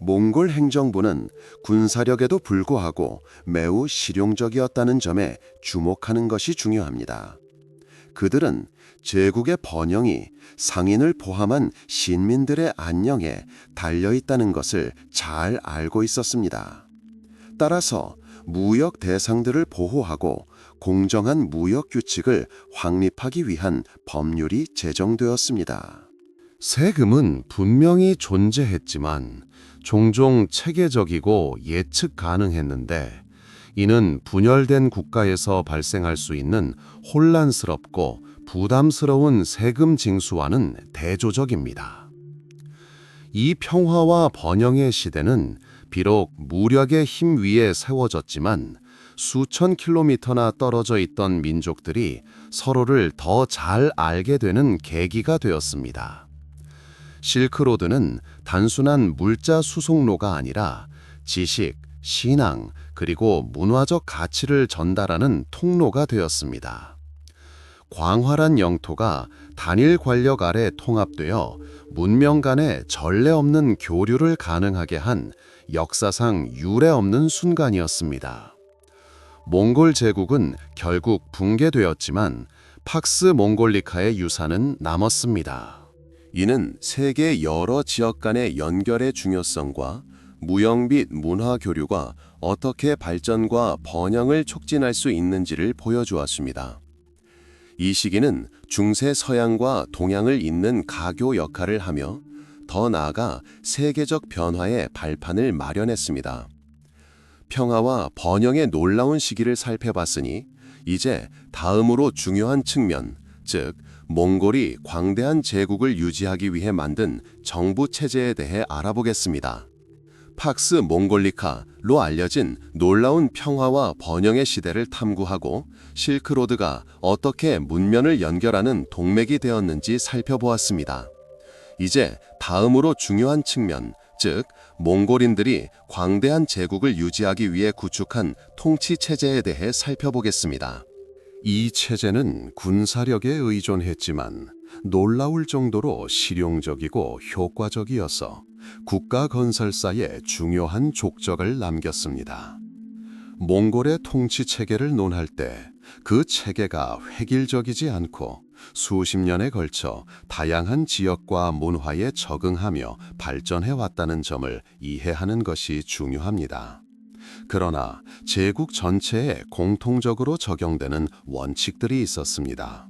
S1: 몽골 행정부는 군사력에도 불구하고 매우 실용적이었다는 점에 주목하는 것이 중요합니다. 그들은 제국의 번영이 상인을 포함한 신민들의 안녕에 달려있다는 것을 잘 알고 있었습니다. 따라서 무역 대상들을 보호하고 공정한 무역 규칙을 확립하기 위한 법률이 제정되었습니다. 세금은 분명히 존재했지만 종종 체계적이고 예측 가능했는데 이는 분열된 국가에서 발생할 수 있는 혼란스럽고 부담스러운 세금 징수와는 대조적입니다. 이 평화와 번영의 시대는 비록 무력의 힘 위에 세워졌지만 수천 킬로미터나 떨어져 있던 민족들이 서로를 더 잘 알게 되는 계기가 되었습니다. 실크로드는 단순한 물자 수송로가 아니라 지식, 신앙, 그리고 문화적 가치를 전달하는 통로가 되었습니다. 광활한 영토가 단일 권력 아래 통합되어 문명 간의 전례 없는 교류를 가능하게 한 역사상 유례 없는 순간이었습니다. 몽골 제국은 결국 붕괴되었지만 팍스 몽골리카의 유산은 남았습니다. 이는 세계 여러 지역 간의 연결의 중요성과 무역 및 문화 교류가 어떻게 발전과 번영을 촉진할 수 있는지를 보여주었습니다. 이 시기는 중세 서양과 동양을 잇는 가교 역할을 하며 더 나아가 세계적 변화의 발판을 마련했습니다. 평화와 번영의 놀라운 시기를 살펴봤으니 이제 다음으로 중요한 측면, 즉 몽골이 광대한 제국을 유지하기 위해 만든 정부 체제에 대해 알아보겠습니다. 팍스 몽골리카로 알려진 놀라운 평화와 번영의 시대를 탐구하고 실크로드가 어떻게 문면을 연결하는 동맥이 되었는지 살펴보았습니다. 이제 다음으로 중요한 측면, 즉 몽골인들이 광대한 제국을 유지하기 위해 구축한 통치 체제에 대해 살펴보겠습니다. 이 체제는 군사력에 의존했지만 놀라울 정도로 실용적이고 효과적이어서 국가 건설사에 중요한 족적을 남겼습니다. 몽골의 통치 체계를 논할 때 그 체계가 획일적이지 않고 수십 년에 걸쳐 다양한 지역과 문화에 적응하며 발전해 왔다는 점을 이해하는 것이 중요합니다. 그러나 제국 전체에 공통적으로 적용되는 원칙들이 있었습니다.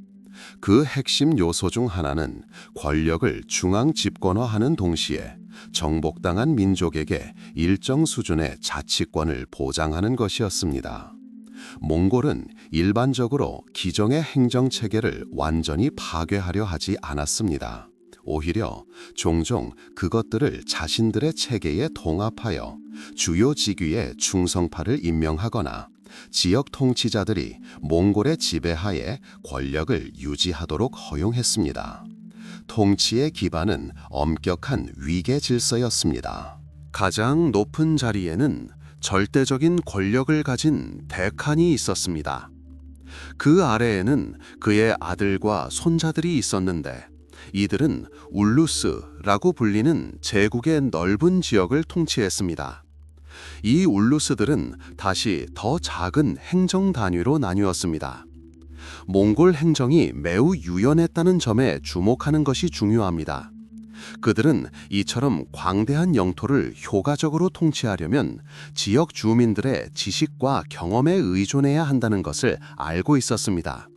S1: 그 핵심 요소 중 하나는 권력을 중앙 집권화하는 동시에 정복당한 민족에게 일정 수준의 자치권을 보장하는 것이었습니다. 몽골은 일반적으로 기존의 행정체계를 완전히 파괴하려 하지 않았습니다. 오히려 종종 그것들을 자신들의 체계에 통합하여 주요 직위에 충성파를 임명하거나 지역 통치자들이 몽골의 지배하에 권력을 유지하도록 허용했습니다. 통치의 기반은 엄격한 위계 질서였습니다. 가장 높은 자리에는 절대적인 권력을 가진 대칸이 있었습니다. 그 아래에는 그의 아들과 손자들이 있었는데 이들은 울루스라고 불리는 제국의 넓은 지역을 통치했습니다. 이 울루스들은 다시 더 작은 행정 단위로 나뉘었습니다. 몽골 행정이 매우 유연했다는 점에 주목하는 것이 중요합니다. 그들은 이처럼 광대한 영토를 효과적으로 통치하려면 지역 주민들의 지식과 경험에 의존해야 한다는 것을 알고 있었습니다.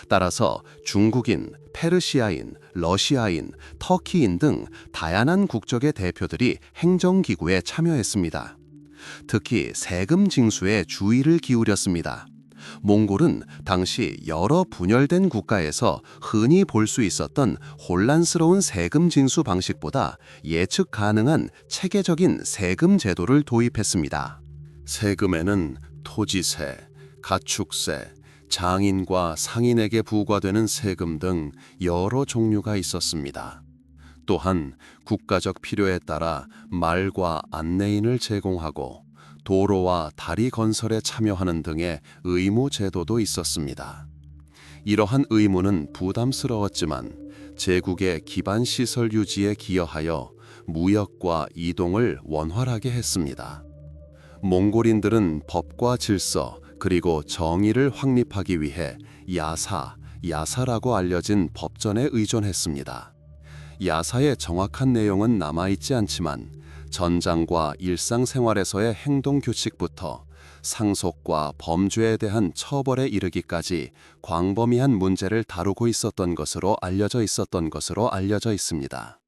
S1: 따라서 중국인, 페르시아인, 러시아인, 터키인 등 다양한 국적의 대표들이 행정기구에 참여했습니다. 특히 세금 징수에 주의를 기울였습니다. 몽골은 당시 여러 분열된 국가에서 흔히 볼 수 있었던 혼란스러운 세금 징수 방식보다 예측 가능한 체계적인 세금 제도를 도입했습니다.
S2: 세금에는 토지세, 가축세, 장인과 상인에게 부과되는 세금 등 여러 종류가 있었습니다. 또한 국가적 필요에 따라 말과 안내인을 제공하고 도로와 다리 건설에 참여하는 등의 의무 제도도 있었습니다. 이러한 의무는 부담스러웠지만 제국의 기반 시설 유지에 기여하여 무역과 이동을 원활하게 했습니다. 몽골인들은 법과 질서 그리고 정의를 확립하기 위해 야사라고 알려진 법전에 의존했습니다. 야사의 정확한 내용은 남아있지 않지만 전장과 일상생활에서의 행동 규칙부터 상속과 범죄에 대한 처벌에 이르기까지 광범위한 문제를 다루고 있었던 것으로 알려져 있습니다.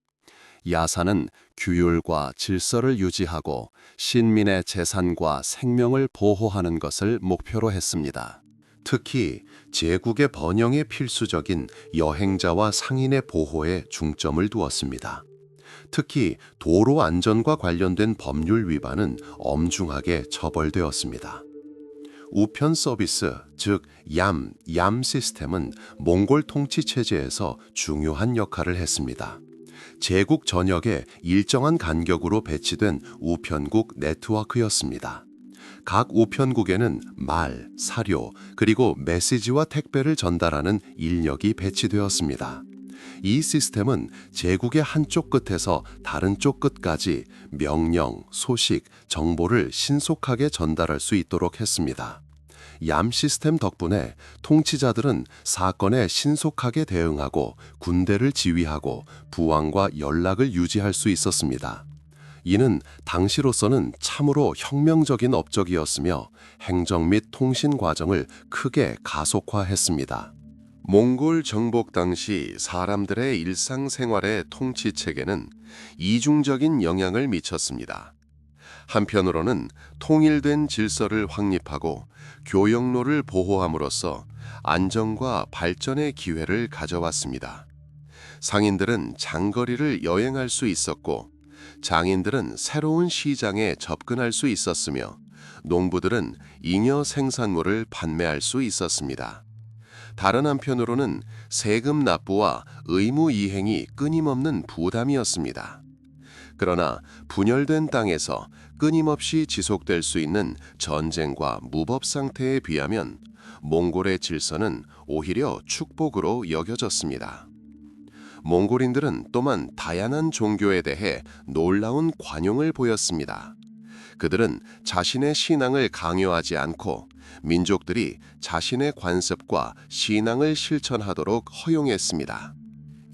S2: 야사는 규율과 질서를 유지하고 신민의 재산과 생명을 보호하는 것을 목표로 했습니다.
S1: 특히 제국의 번영에 필수적인 여행자와 상인의 보호에 중점을 두었습니다. 특히 도로 안전과 관련된 법률 위반은 엄중하게 처벌되었습니다. 우편 서비스, 즉 얌 시스템은 몽골 통치 체제에서 중요한 역할을 했습니다. 제국 전역에 일정한 간격으로 배치된 우편국 네트워크였습니다. 각 우편국에는 말, 사료, 그리고 메시지와 택배를 전달하는 인력이 배치되었습니다. 이 시스템은 제국의 한쪽 끝에서 다른 쪽 끝까지 명령, 소식, 정보를 신속하게 전달할 수 있도록 했습니다. 얌 시스템 덕분에 통치자들은 사건에 신속하게 대응하고 군대를 지휘하고 부왕과 연락을 유지할 수 있었습니다. 이는 당시로서는 참으로 혁명적인 업적이었으며 행정 및 통신 과정을 크게 가속화했습니다. 몽골 정복 당시 사람들의 일상생활의 통치 체계는 이중적인 영향을 미쳤습니다. 한편으로는 통일된 질서를 확립하고 교역로를 보호함으로써 안정과 발전의 기회를 가져왔습니다. 상인들은 장거리를 여행할 수 있었고 장인들은 새로운 시장에 접근할 수 있었으며 농부들은 잉여 생산물을 판매할 수 있었습니다. 다른 한편으로는 세금 납부와 의무 이행이 끊임없는 부담이었습니다. 그러나 분열된 땅에서 끊임없이 지속될 수 있는 전쟁과 무법 상태에 비하면 몽골의 질서는 오히려 축복으로 여겨졌습니다. 몽골인들은 또한 다양한 종교에 대해 놀라운 관용을 보였습니다. 그들은 자신의 신앙을 강요하지 않고 민족들이 자신의 관습과 신앙을 실천하도록 허용했습니다.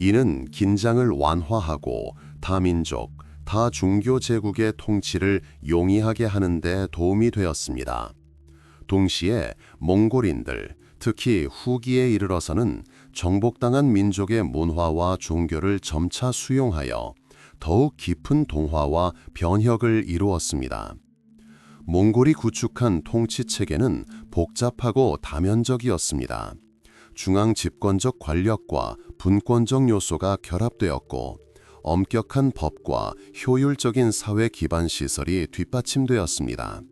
S2: 이는 긴장을 완화하고 다민족, 다종교 제국의 통치를 용이하게 하는 데 도움이 되었습니다. 동시에 몽골인들, 특히 후기에 이르러서는 정복당한 민족의 문화와 종교를 점차 수용하여 더욱 깊은 동화와 변혁을 이루었습니다. 몽골이 구축한 통치 체계는 복잡하고 다면적이었습니다. 중앙 집권적 권력과 분권적 요소가 결합되었고 엄격한 법과 효율적인 사회 기반 시설이 뒷받침되었습니다.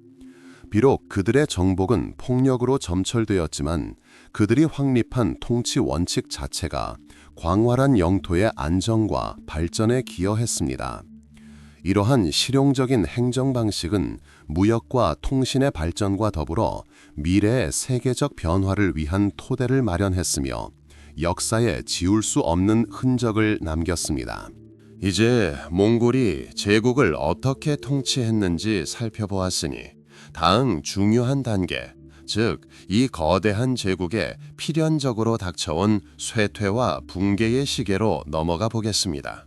S2: 비록 그들의 정복은 폭력으로 점철되었지만 그들이 확립한 통치 원칙 자체가 광활한 영토의 안정과 발전에 기여했습니다. 이러한 실용적인 행정 방식은 무역과 통신의 발전과 더불어 미래의 세계적 변화를 위한 토대를 마련했으며 역사에 지울 수 없는 흔적을 남겼습니다.
S1: 이제 몽골이 제국을 어떻게 통치했는지 살펴보았으니 다음 중요한 단계, 즉 이 거대한 제국에 필연적으로 닥쳐온 쇠퇴와 붕괴의 시계로 넘어가 보겠습니다.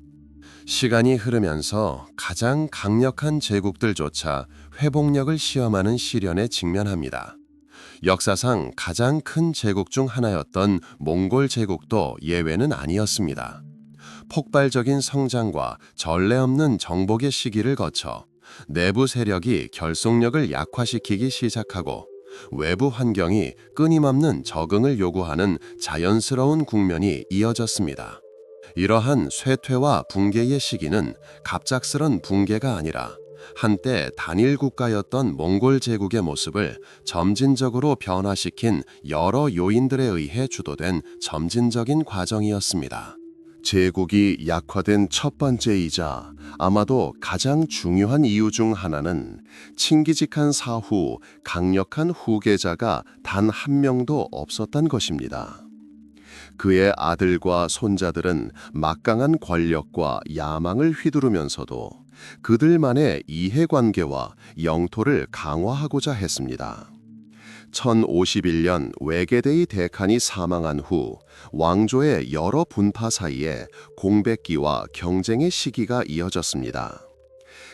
S1: 시간이 흐르면서 가장 강력한 제국들조차 회복력을 시험하는 시련에 직면합니다. 역사상 가장 큰 제국 중 하나였던 몽골 제국도 예외는 아니었습니다. 폭발적인 성장과 전례 없는 정복의 시기를 거쳐 내부 세력이 결속력을 약화시키기 시작하고 외부 환경이 끊임없는 적응을 요구하는 자연스러운 국면이 이어졌습니다. 이러한 쇠퇴와 붕괴의 시기는 갑작스런 붕괴가 아니라 한때 단일 국가였던 몽골 제국의 모습을 점진적으로 변화시킨 여러 요인들에 의해 주도된 점진적인 과정이었습니다.
S4: 제국이 약화된 첫 번째이자 아마도 가장 중요한 이유 중 하나는 칭기즈칸 사후 강력한 후계자가 단 한 명도 없었던 것입니다. 그의 아들과 손자들은 막강한 권력과 야망을 휘두르면서도 그들만의 이해관계와 영토를 강화하고자 했습니다. 1051년 외계대의 대칸이 사망한 후 왕조의 여러 분파 사이에 공백기와 경쟁의 시기가 이어졌습니다.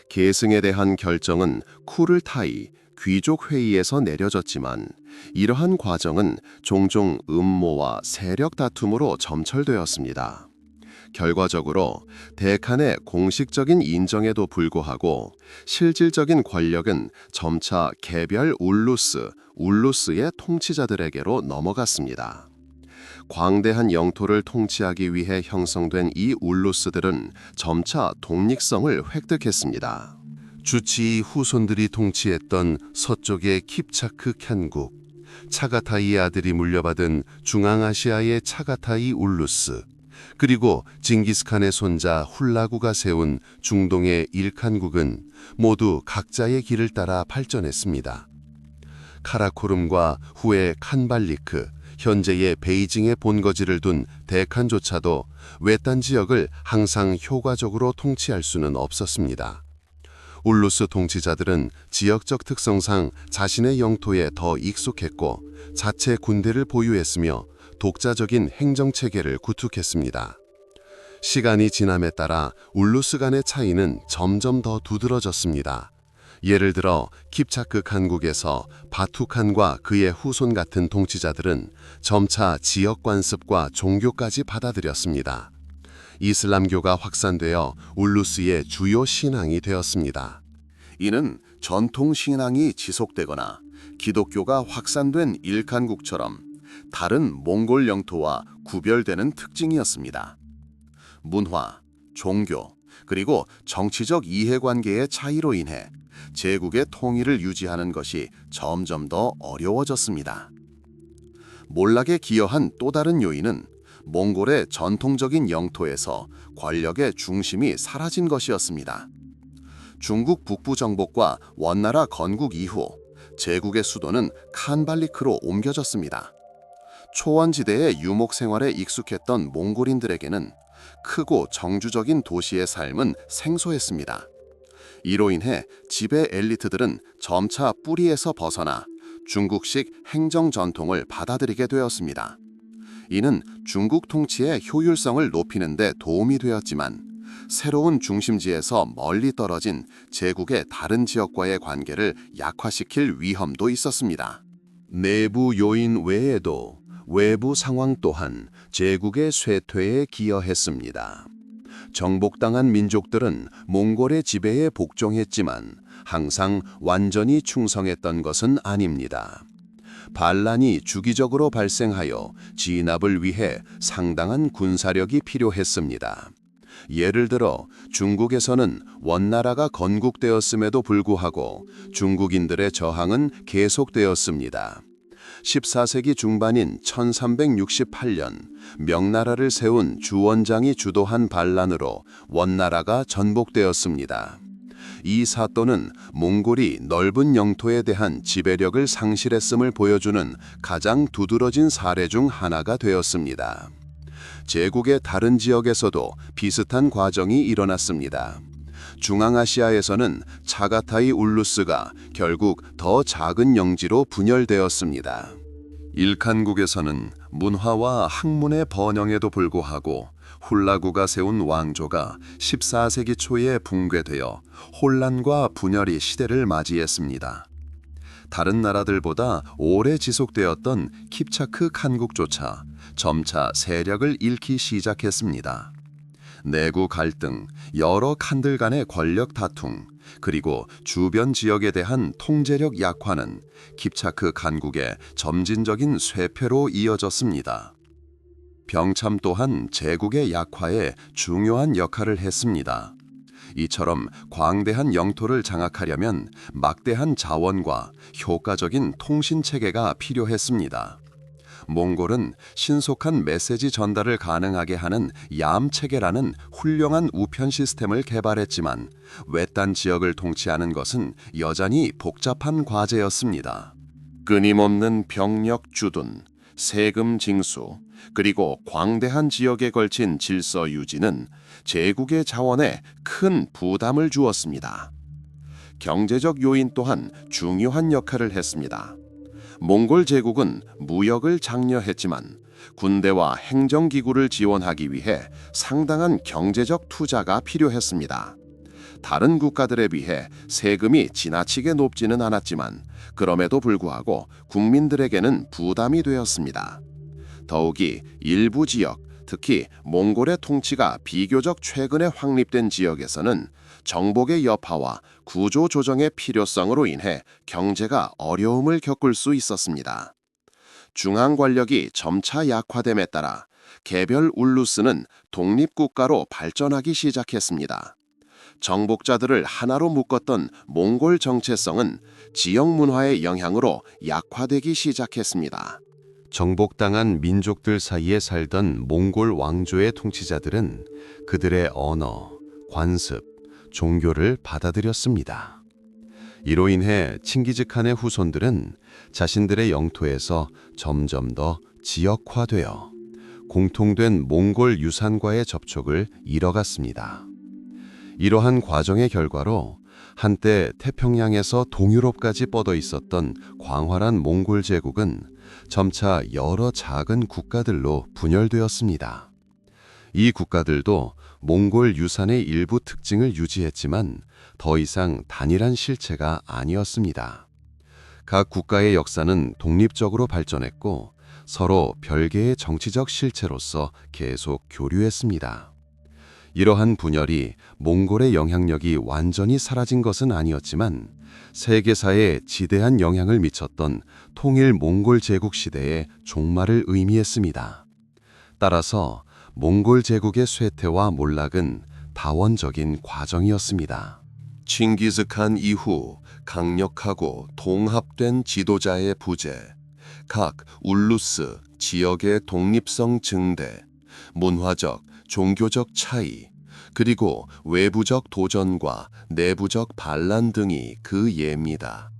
S4: 계승에 대한 결정은 쿠를타이 귀족 회의에서 내려졌지만 이러한 과정은 종종 음모와 세력 다툼으로 점철되었습니다. 결과적으로 대칸의 공식적인 인정에도 불구하고 실질적인 권력은 점차 개별 울루스의 통치자들에게로 넘어갔습니다. 광대한 영토를 통치하기 위해 형성된 이 울루스들은 점차 독립성을 획득했습니다.
S2: 주치의 후손들이 통치했던 서쪽의 킵차크 칸국, 차가타이의 아들이 물려받은 중앙아시아의 차가타이 울루스, 그리고 징기스칸의 손자 훌라구가 세운 중동의 일칸국은 모두 각자의 길을 따라 발전했습니다. 카라코름과 후에 칸발리크, 현재의 베이징에 본거지를 둔 대칸조차도 외딴 지역을 항상 효과적으로 통치할 수는 없었습니다. 울루스 통치자들은 지역적 특성상 자신의 영토에 더 익숙했고 자체 군대를 보유했으며 독자적인 행정체계를 구축했습니다. 시간이 지남에 따라 울루스 간의 차이는 점점 더 두드러졌습니다. 예를 들어 킵차크 칸국에서 바투칸과 그의 후손 같은 통치자들은 점차 지역 관습과 종교까지 받아들였습니다. 이슬람교가 확산되어 울루스의 주요 신앙이 되었습니다.
S3: 이는 전통 신앙이 지속되거나 기독교가 확산된 일칸국처럼 다른 몽골 영토와 구별되는 특징이었습니다. 문화, 종교, 그리고 정치적 이해관계의 차이로 인해 제국의 통일을 유지하는 것이 점점 더 어려워졌습니다. 몰락에 기여한 또 다른 요인은 몽골의 전통적인 영토에서 권력의 중심이 사라진 것이었습니다. 중국 북부 정복과 원나라 건국 이후 제국의 수도는 칸발리크로 옮겨졌습니다. 초원지대의 유목 생활에 익숙했던 몽골인들에게는 크고 정주적인 도시의 삶은 생소했습니다. 이로 인해 지배 엘리트들은 점차 뿌리에서 벗어나 중국식 행정 전통을 받아들이게 되었습니다. 이는 중국 통치의 효율성을 높이는 데 도움이 되었지만 새로운 중심지에서 멀리 떨어진 제국의 다른 지역과의 관계를 약화시킬 위험도 있었습니다.
S2: 내부 요인 외에도 외부 상황 또한 제국의 쇠퇴에 기여했습니다. 정복당한 민족들은 몽골의 지배에 복종했지만 항상 완전히 충성했던 것은 아닙니다. 반란이 주기적으로 발생하여 진압을 위해 상당한 군사력이 필요했습니다. 예를 들어 중국에서는 원나라가 건국되었음에도 불구하고 중국인들의 저항은 계속되었습니다. 14세기 중반인 1368년 명나라를 세운 주원장이 주도한 반란으로 원나라가 전복되었습니다. 이 사또는 몽골이 넓은 영토에 대한 지배력을 상실했음을 보여주는 가장 두드러진 사례 중 하나가 되었습니다. 제국의 다른 지역에서도 비슷한 과정이 일어났습니다. 중앙아시아에서는 차가타이 울루스가 결국 더 작은 영지로 분열되었습니다.
S1: 일칸국에서는 문화와 학문의 번영에도 불구하고 훌라구가 세운 왕조가 14세기 초에 붕괴되어 혼란과 분열의 시대를 맞이했습니다. 다른 나라들보다 오래 지속되었던 킵차크 칸국조차 점차 세력을 잃기 시작했습니다. 내구 갈등, 여러 칸들 간의 권력 다툼, 그리고 주변 지역에 대한 통제력 약화는 킵차크 칸국의 점진적인 쇠퇴로 이어졌습니다. 병참 또한 제국의 약화에 중요한 역할을 했습니다. 이처럼 광대한 영토를 장악하려면 막대한 자원과 효과적인 통신 체계가 필요했습니다. 몽골은 신속한 메시지 전달을 가능하게 하는 얌 체계라는 훌륭한 우편 시스템을 개발했지만 외딴 지역을 통치하는 것은 여전히 복잡한 과제였습니다.
S3: 끊임없는 병력 주둔, 세금 징수, 그리고 광대한 지역에 걸친 질서 유지는 제국의 자원에 큰 부담을 주었습니다. 경제적 요인 또한 중요한 역할을 했습니다. 몽골 제국은 무역을 장려했지만 군대와 행정기구를 지원하기 위해 상당한 경제적 투자가 필요했습니다. 다른 국가들에 비해 세금이 지나치게 높지는 않았지만 그럼에도 불구하고 국민들에게는 부담이 되었습니다. 더욱이 일부 지역, 특히 몽골의 통치가 비교적 최근에 확립된 지역에서는 정복의 여파와 구조 조정의 필요성으로 인해 경제가 어려움을 겪을 수 있었습니다. 중앙 권력이 점차 약화됨에 따라 개별 울루스는 독립국가로 발전하기 시작했습니다. 정복자들을 하나로 묶었던 몽골 정체성은 지역 문화의 영향으로 약화되기 시작했습니다.
S2: 정복당한 민족들 사이에 살던 몽골 왕조의 통치자들은 그들의 언어, 관습, 종교를 받아들였습니다. 이로 인해 칭기즈칸의 후손들은 자신들의 영토에서 점점 더 지역화되어 공통된 몽골 유산과의 접촉을 잃어갔습니다. 이러한 과정의 결과로 한때 태평양에서 동유럽까지 뻗어 있었던 광활한 몽골 제국은 점차 여러 작은 국가들로 분열되었습니다. 이 국가들도 몽골 유산의 일부 특징을 유지했지만 더 이상 단일한 실체가 아니었습니다. 각 국가의 역사는 독립적으로 발전했고 서로 별개의 정치적 실체로서 계속 교류했습니다. 이러한 분열이 몽골의 영향력이 완전히 사라진 것은 아니었지만 세계사에 지대한 영향을 미쳤던 통일 몽골 제국 시대의 종말을 의미했습니다. 따라서 몽골 제국의 쇠퇴와 몰락은 다원적인 과정이었습니다.
S1: 칭기즈칸 이후 강력하고 통합된 지도자의 부재, 각 울루스 지역의 독립성 증대, 문화적, 종교적 차이, 그리고 외부적 도전과 내부적 반란 등이 그 예입니다.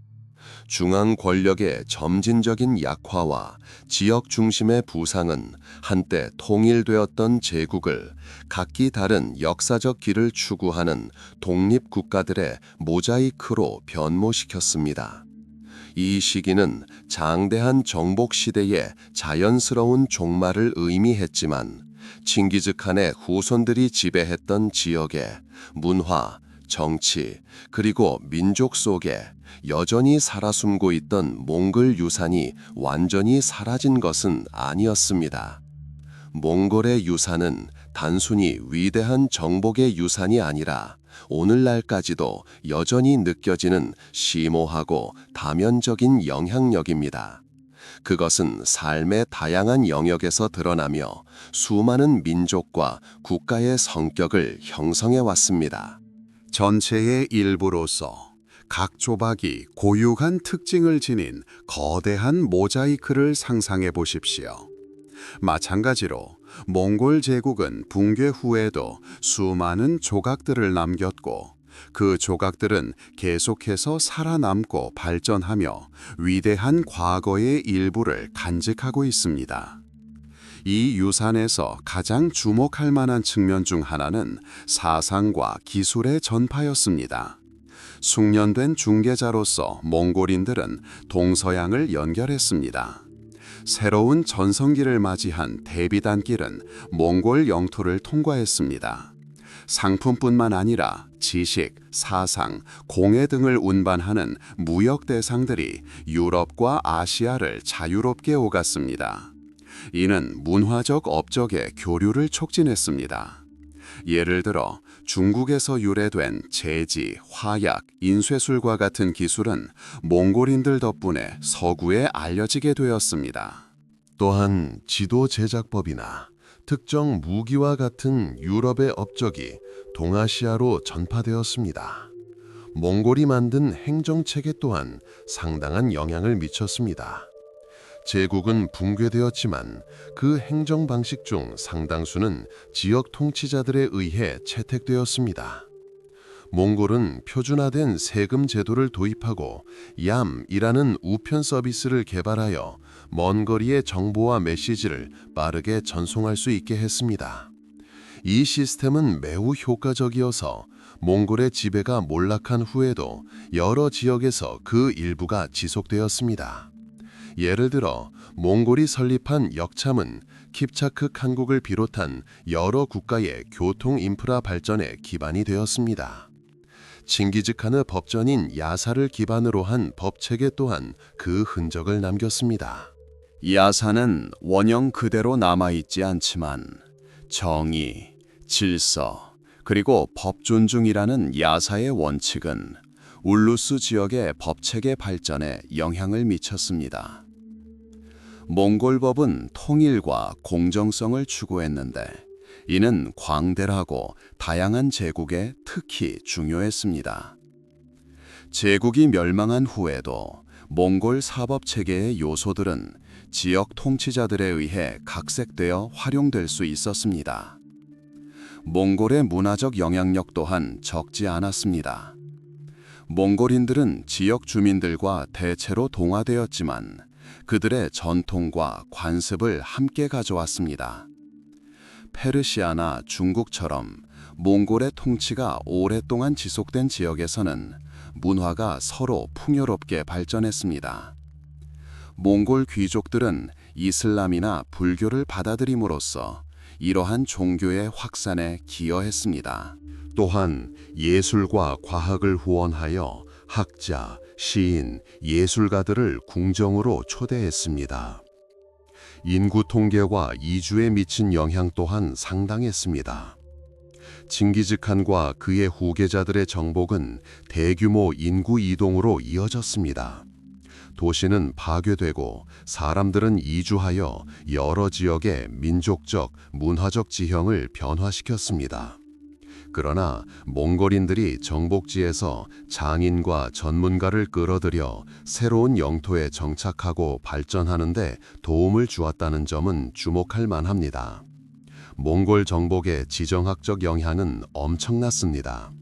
S1: 중앙 권력의 점진적인 약화와 지역 중심의 부상은 한때 통일되었던 제국을 각기 다른 역사적 길을 추구하는 독립국가들의 모자이크로 변모시켰습니다. 이 시기는 장대한 정복 시대의 자연스러운 종말을 의미했지만 칭기즈칸의 후손들이 지배했던 지역의 문화, 정치, 그리고 민족 속에 여전히 살아숨고 있던 몽골 유산이 완전히 사라진 것은 아니었습니다. 몽골의 유산은 단순히 위대한 정복의 유산이 아니라 오늘날까지도 여전히 느껴지는 심오하고 다면적인 영향력입니다. 그것은 삶의 다양한 영역에서 드러나며 수많은 민족과 국가의 성격을 형성해 왔습니다.
S3: 전체의 일부로서 각 조각이 고유한 특징을 지닌 거대한 모자이크를 상상해 보십시오. 마찬가지로 몽골 제국은 붕괴 후에도 수많은 조각들을 남겼고 그 조각들은 계속해서 살아남고 발전하며 위대한 과거의 일부를 간직하고 있습니다. 이 유산에서 가장 주목할 만한 측면 중 하나는 사상과 기술의 전파였습니다. 숙련된 중개자로서 몽골인들은 동서양을 연결했습니다. 새로운 전성기를 맞이한 대비단길은 몽골 영토를 통과했습니다. 상품뿐만 아니라 지식, 사상, 공예 등을 운반하는 무역 대상들이 유럽과 아시아를 자유롭게 오갔습니다. 이는 문화적 업적의 교류를 촉진했습니다. 예를 들어 중국에서 유래된 제지, 화약, 인쇄술과 같은 기술은 몽골인들 덕분에 서구에 알려지게 되었습니다.
S4: 또한 지도 제작법이나 특정 무기와 같은 유럽의 업적이 동아시아로 전파되었습니다. 몽골이 만든 행정체계 또한 상당한 영향을 미쳤습니다. 제국은 붕괴되었지만 그 행정 방식 중 상당수는 지역 통치자들에 의해 채택되었습니다. 몽골은 표준화된 세금 제도를 도입하고 얌이라는 우편 서비스를 개발하여 먼 거리의 정보와 메시지를 빠르게 전송할 수 있게 했습니다. 이 시스템은 매우 효과적이어서 몽골의 지배가 몰락한 후에도 여러 지역에서 그 일부가 지속되었습니다. 예를 들어 몽골이 설립한 역참은 킵차크 칸국을 비롯한 여러 국가의 교통 인프라 발전에 기반이 되었습니다. 칭기즈칸의 법전인 야사를 기반으로 한 법체계 또한 그 흔적을 남겼습니다.
S3: 야사는 원형 그대로 남아있지 않지만 정의, 질서, 그리고 법 존중이라는 야사의 원칙은 울루스 지역의 법체계 발전에 영향을 미쳤습니다. 몽골법은 통일과 공정성을 추구했는데 이는 광대라고 다양한 제국에 특히 중요했습니다. 제국이 멸망한 후에도 몽골 사법체계의 요소들은 지역 통치자들에 의해 각색되어 활용될 수 있었습니다. 몽골의 문화적 영향력 또한 적지 않았습니다. 몽골인들은 지역 주민들과 대체로 동화되었지만 그들의 전통과 관습을 함께 가져왔습니다. 페르시아나 중국처럼 몽골의 통치가 오랫동안 지속된 지역에서는 문화가 서로 풍요롭게 발전했습니다. 몽골 귀족들은 이슬람이나 불교를 받아들임으로써 이러한 종교의 확산에 기여했습니다.
S4: 또한 예술과 과학을 후원하여 학자, 시인, 예술가들을 궁정으로 초대했습니다. 인구 통계와 이주에 미친 영향 또한 상당했습니다. 칭기즈칸과 그의 후계자들의 정복은 대규모 인구 이동으로 이어졌습니다. 도시는 파괴되고 사람들은 이주하여 여러 지역의 민족적, 문화적 지형을 변화시켰습니다. 그러나 몽골인들이 정복지에서 장인과 전문가를 끌어들여 새로운 영토에 정착하고 발전하는 데 도움을 주었다는 점은 주목할 만합니다. 몽골 정복의 지정학적 영향은 엄청났습니다.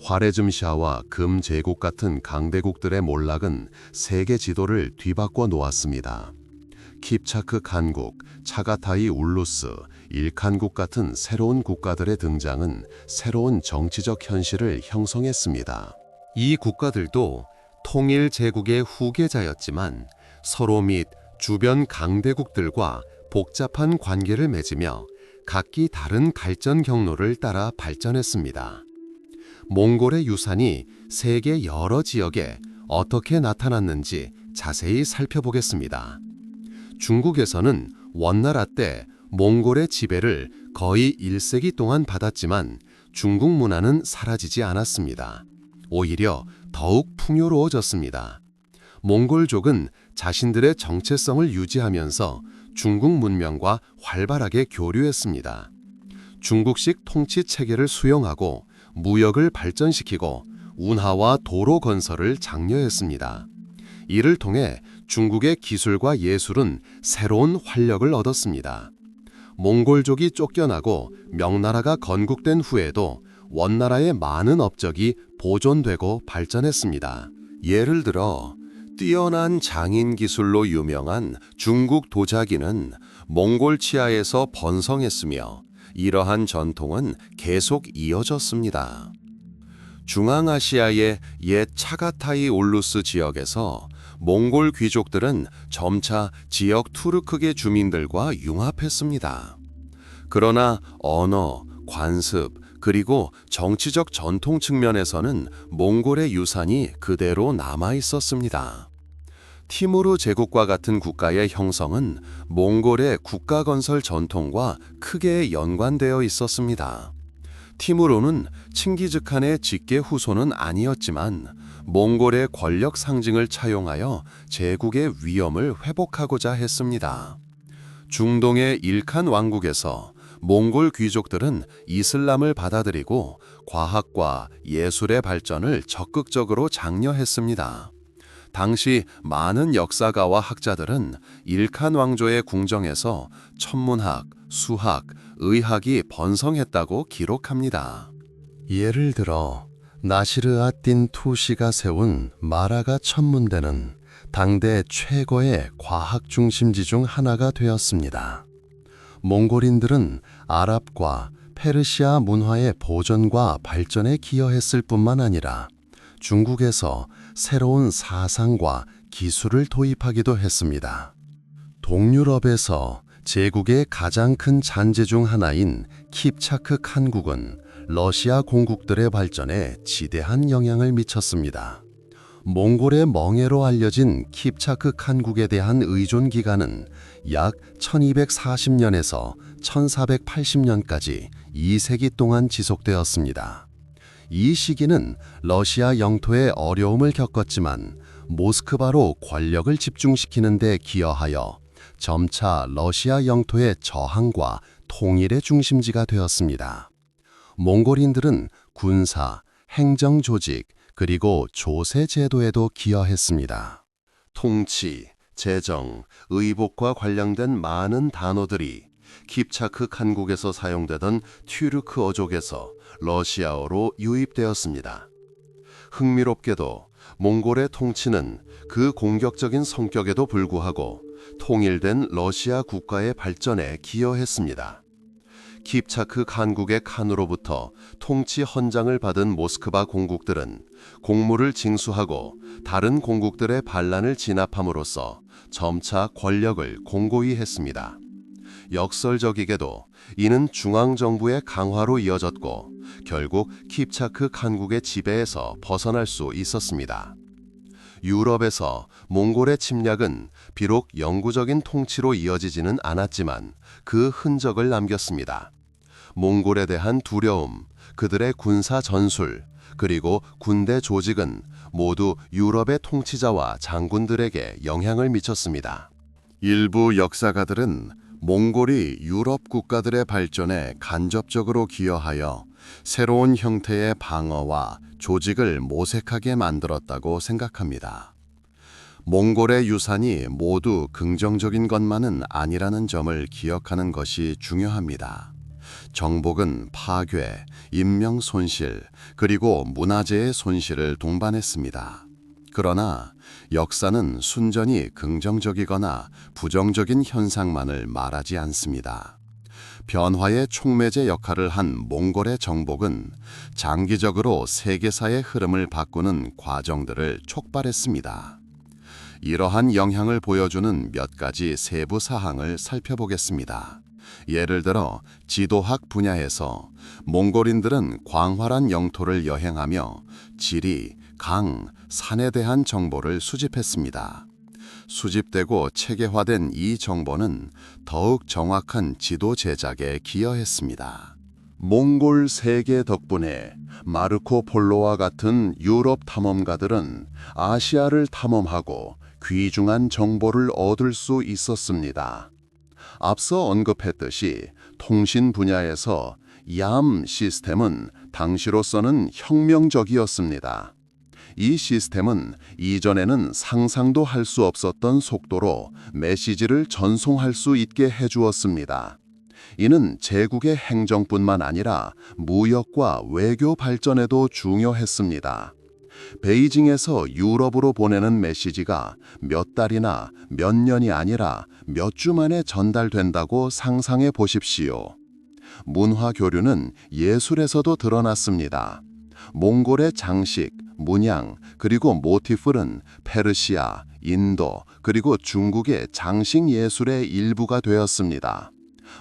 S4: 화레즘샤와 금제국 같은 강대국들의 몰락은 세계 지도를 뒤바꿔 놓았습니다. 킵차크 칸국, 차가타이 울루스, 일칸국 같은 새로운 국가들의 등장은 새로운 정치적 현실을 형성했습니다.
S2: 이 국가들도 통일 제국의 후계자였지만 서로 및 주변 강대국들과 복잡한 관계를 맺으며 각기 다른 발전 경로를 따라 발전했습니다. 몽골의 유산이 세계 여러 지역에 어떻게 나타났는지 자세히 살펴보겠습니다. 중국에서는 원나라 때 몽골의 지배를 거의 1세기 동안 받았지만 중국 문화는 사라지지 않았습니다. 오히려 더욱 풍요로워졌습니다. 몽골족은 자신들의 정체성을 유지하면서 중국 문명과 활발하게 교류했습니다. 중국식 통치 체계를 수용하고 무역을 발전시키고 운하와 도로 건설을 장려했습니다. 이를 통해 중국의 기술과 예술은 새로운 활력을 얻었습니다. 몽골족이 쫓겨나고 명나라가 건국된 후에도 원나라의 많은 업적이 보존되고 발전했습니다.
S4: 예를 들어 뛰어난 장인 기술로 유명한 중국 도자기는 몽골 치아에서 번성했으며 이러한 전통은 계속 이어졌습니다. 중앙아시아의 옛 차가타이 올루스 지역에서 몽골 귀족들은 점차 지역 투르크계 주민들과 융합했습니다. 그러나 언어, 관습, 그리고 정치적 전통 측면에서는 몽골의 유산이 그대로 남아 있었습니다. 티무르 제국과 같은 국가의 형성은 몽골의 국가 건설 전통과 크게 연관되어 있었습니다. 티무르는 칭기즈칸의 직계 후손은 아니었지만 몽골의 권력 상징을 차용하여 제국의 위엄을 회복하고자 했습니다. 중동의 일칸 왕국에서 몽골 귀족들은 이슬람을 받아들이고 과학과 예술의 발전을 적극적으로 장려했습니다. 당시 많은 역사가와 학자들은 일칸 왕조의 궁정에서 천문학, 수학, 의학이 번성했다고 기록합니다.
S2: 예를 들어 나시르 앗딘 투시가 세운 마라가 천문대는 당대 최고의 과학 중심지 중 하나가 되었습니다. 몽골인들은 아랍과 페르시아 문화의 보존과 발전에 기여했을 뿐만 아니라 중국에서 새로운 사상과 기술을 도입하기도 했습니다. 동유럽에서 제국의 가장 큰 잔재 중 하나인 킵차크 칸국은 러시아 공국들의 발전에 지대한 영향을 미쳤습니다. 몽골의 멍해로 알려진 킵차크 칸국에 대한 의존 기간은 약 1240년에서 1480년까지 2세기 동안 지속되었습니다. 이 시기는 러시아 영토의 어려움을 겪었지만 모스크바로 권력을 집중시키는 데 기여하여 점차 러시아 영토의 저항과 통일의 중심지가 되었습니다. 몽골인들은 군사, 행정 조직, 그리고 조세 제도에도 기여했습니다.
S1: 통치, 재정, 의복과 관련된 많은 단어들이 킵차크 칸국에서 사용되던 튀르크 어족에서 러시아어로 유입되었습니다. 흥미롭게도 몽골의 통치는 그 공격적인 성격에도 불구하고 통일된 러시아 국가의 발전에 기여했습니다. 킵차크 칸국의 칸으로부터 통치 헌장을 받은 모스크바 공국들은 공물을 징수하고 다른 공국들의 반란을 진압함으로써 점차 권력을 공고히 했습니다. 역설적이게도 이는 중앙정부의 강화로 이어졌고 결국 킵차크 칸국의 지배에서 벗어날 수 있었습니다. 유럽에서 몽골의 침략은 비록 영구적인 통치로 이어지지는 않았지만 그 흔적을 남겼습니다. 몽골에 대한 두려움, 그들의 군사 전술, 그리고 군대 조직은 모두 유럽의 통치자와 장군들에게 영향을 미쳤습니다.
S3: 일부 역사가들은 몽골이 유럽 국가들의 발전에 간접적으로 기여하여 새로운 형태의 방어와 조직을 모색하게 만들었다고 생각합니다. 몽골의 유산이 모두 긍정적인 것만은 아니라는 점을 기억하는 것이 중요합니다. 정복은 파괴, 인명 손실, 그리고 문화재의 손실을 동반했습니다. 그러나 역사는 순전히 긍정적이거나 부정적인 현상만을 말하지 않습니다. 변화의 촉매제 역할을 한 몽골의 정복은 장기적으로 세계사의 흐름을 바꾸는 과정들을 촉발했습니다. 이러한 영향을 보여주는 몇 가지 세부 사항을 살펴보겠습니다. 예를 들어 지도학 분야에서 몽골인들은 광활한 영토를 여행하며 지리, 강, 산에 대한 정보를 수집했습니다. 수집되고 체계화된 이 정보는 더욱 정확한 지도 제작에 기여했습니다.
S1: 몽골 세계 덕분에 마르코 폴로와 같은 유럽 탐험가들은 아시아를 탐험하고 귀중한 정보를 얻을 수 있었습니다. 앞서 언급했듯이 통신 분야에서 얌 시스템은 당시로서는 혁명적이었습니다. 이 시스템은 이전에는 상상도 할 수 없었던 속도로 메시지를 전송할 수 있게 해주었습니다. 이는 제국의 행정뿐만 아니라 무역과 외교 발전에도 중요했습니다. 베이징에서 유럽으로 보내는 메시지가 몇 달이나 몇 년이 아니라 몇 주 만에 전달된다고 상상해 보십시오. 문화 교류는 예술에서도 드러났습니다. 몽골의 장식, 문양, 그리고 모티프는 페르시아, 인도, 그리고 중국의 장식 예술의 일부가 되었습니다.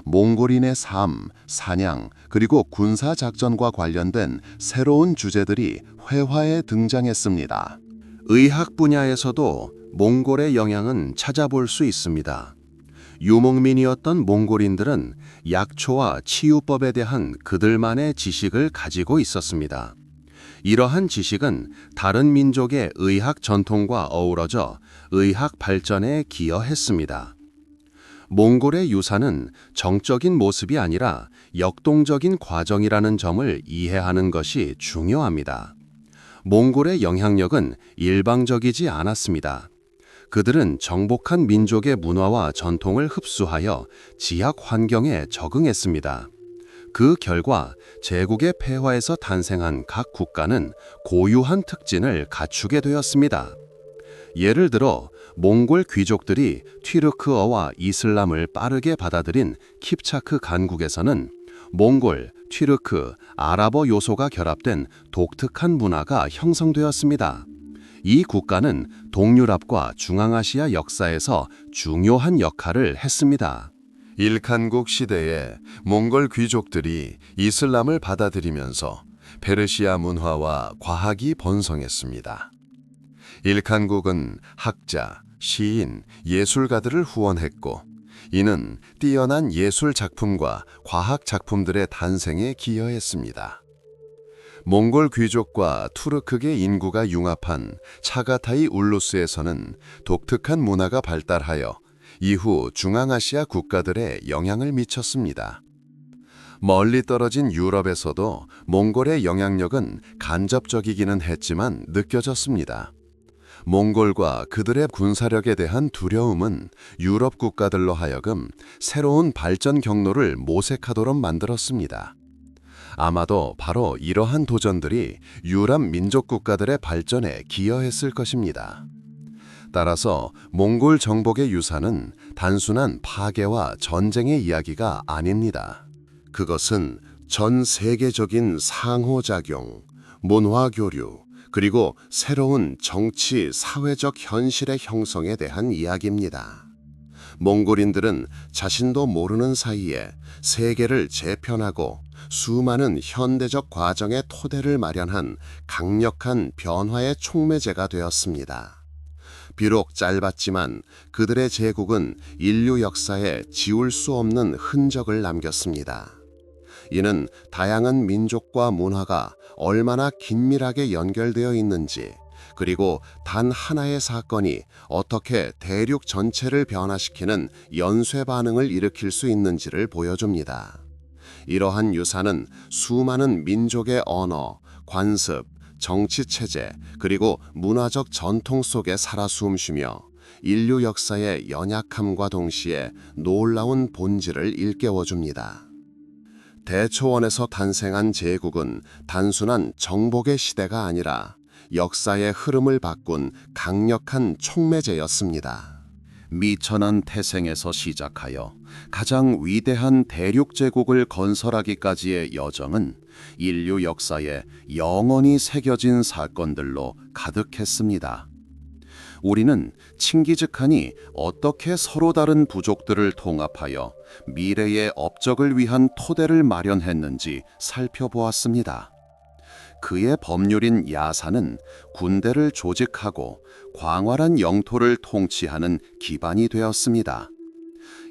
S1: 몽골인의 삶, 사냥, 그리고 군사 작전과 관련된 새로운 주제들이 회화에 등장했습니다.
S4: 의학 분야에서도 몽골의 영향은 찾아볼 수 있습니다. 유목민이었던 몽골인들은 약초와 치유법에 대한 그들만의 지식을 가지고 있었습니다. 이러한 지식은 다른 민족의 의학 전통과 어우러져 의학 발전에 기여했습니다. 몽골의 유산은 정적인 모습이 아니라 역동적인 과정이라는 점을 이해하는 것이 중요합니다. 몽골의 영향력은 일방적이지 않았습니다. 그들은 정복한 민족의 문화와 전통을 흡수하여 지역 환경에 적응했습니다. 그 결과 제국의 폐화에서 탄생한 각 국가는 고유한 특징을 갖추게 되었습니다. 예를 들어 몽골 귀족들이 튀르크어와 이슬람을 빠르게 받아들인 킵차크 간국에서는 몽골, 튀르크, 아랍어 요소가 결합된 독특한 문화가 형성되었습니다. 이 국가는 동유럽과 중앙아시아 역사에서 중요한 역할을 했습니다.
S3: 일칸국 시대에 몽골 귀족들이 이슬람을 받아들이면서 페르시아 문화와 과학이 번성했습니다. 일칸국은 학자, 시인, 예술가들을 후원했고 이는 뛰어난 예술 작품과 과학 작품들의 탄생에 기여했습니다. 몽골 귀족과 투르크계 인구가 융합한 차가타이 울루스에서는 독특한 문화가 발달하여 이후 중앙아시아 국가들에 영향을 미쳤습니다. 멀리 떨어진 유럽에서도 몽골의 영향력은 간접적이기는 했지만 느껴졌습니다. 몽골과 그들의 군사력에 대한 두려움은 유럽 국가들로 하여금 새로운 발전 경로를 모색하도록 만들었습니다. 아마도 바로 이러한 도전들이 유럽 민족 국가들의 발전에 기여했을 것입니다. 따라서 몽골 정복의 유산은 단순한 파괴와 전쟁의 이야기가 아닙니다. 그것은 전 세계적인 상호작용, 문화교류, 그리고 새로운 정치, 사회적 현실의 형성에 대한 이야기입니다. 몽골인들은 자신도 모르는 사이에 세계를 재편하고 수많은 현대적 과정의 토대를 마련한 강력한 변화의 촉매제가 되었습니다. 비록 짧았지만 그들의 제국은 인류 역사에 지울 수 없는 흔적을 남겼습니다. 이는 다양한 민족과 문화가 얼마나 긴밀하게 연결되어 있는지, 그리고 단 하나의 사건이 어떻게 대륙 전체를 변화시키는 연쇄 반응을 일으킬 수 있는지를 보여줍니다. 이러한 유산은 수많은 민족의 언어, 관습, 정치체제, 그리고 문화적 전통 속에 살아 숨쉬며 인류 역사의 연약함과 동시에 놀라운 본질을 일깨워줍니다. 대초원에서 탄생한 제국은 단순한 정복의 시대가 아니라 역사의 흐름을 바꾼 강력한 촉매제였습니다.
S1: 미천한 태생에서 시작하여 가장 위대한 대륙 제국을 건설하기까지의 여정은 인류 역사에 영원히 새겨진 사건들로 가득했습니다. 우리는 칭기즈칸이 어떻게 서로 다른 부족들을 통합하여 미래의 업적을 위한 토대를 마련했는지 살펴보았습니다. 그의 법률인 야사는 군대를 조직하고 광활한 영토를 통치하는 기반이 되었습니다.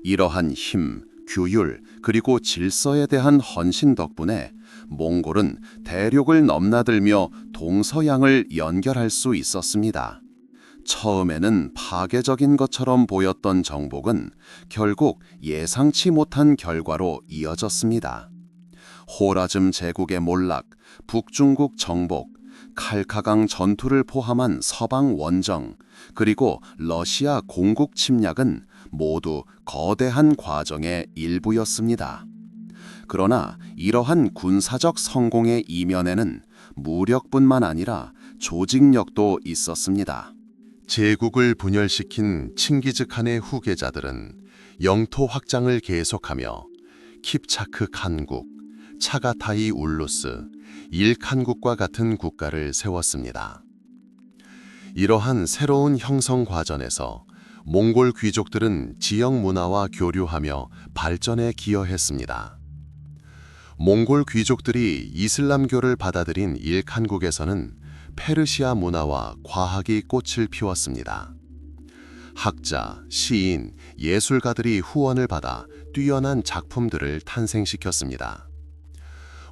S1: 이러한 힘, 규율, 그리고 질서에 대한 헌신 덕분에 몽골은 대륙을 넘나들며 동서양을 연결할 수 있었습니다. 처음에는 파괴적인 것처럼 보였던 정복은 결국 예상치 못한 결과로 이어졌습니다. 호라즘 제국의 몰락, 북중국 정복, 칼카강 전투를 포함한 서방 원정, 그리고 러시아 공국 침략은 모두 거대한 과정의 일부였습니다. 그러나 이러한 군사적 성공의 이면에는 무력뿐만 아니라 조직력도 있었습니다.
S2: 제국을 분열시킨 칭기즈칸의 후계자들은 영토 확장을 계속하며 킵차크 칸국, 차가타이 울루스, 일칸국과 같은 국가를 세웠습니다. 이러한 새로운 형성 과정에서 몽골 귀족들은 지역 문화와 교류하며 발전에 기여했습니다. 몽골 귀족들이 이슬람교를 받아들인 일칸국에서는 페르시아 문화와 과학이 꽃을 피웠습니다. 학자, 시인, 예술가들이 후원을 받아 뛰어난 작품들을 탄생시켰습니다.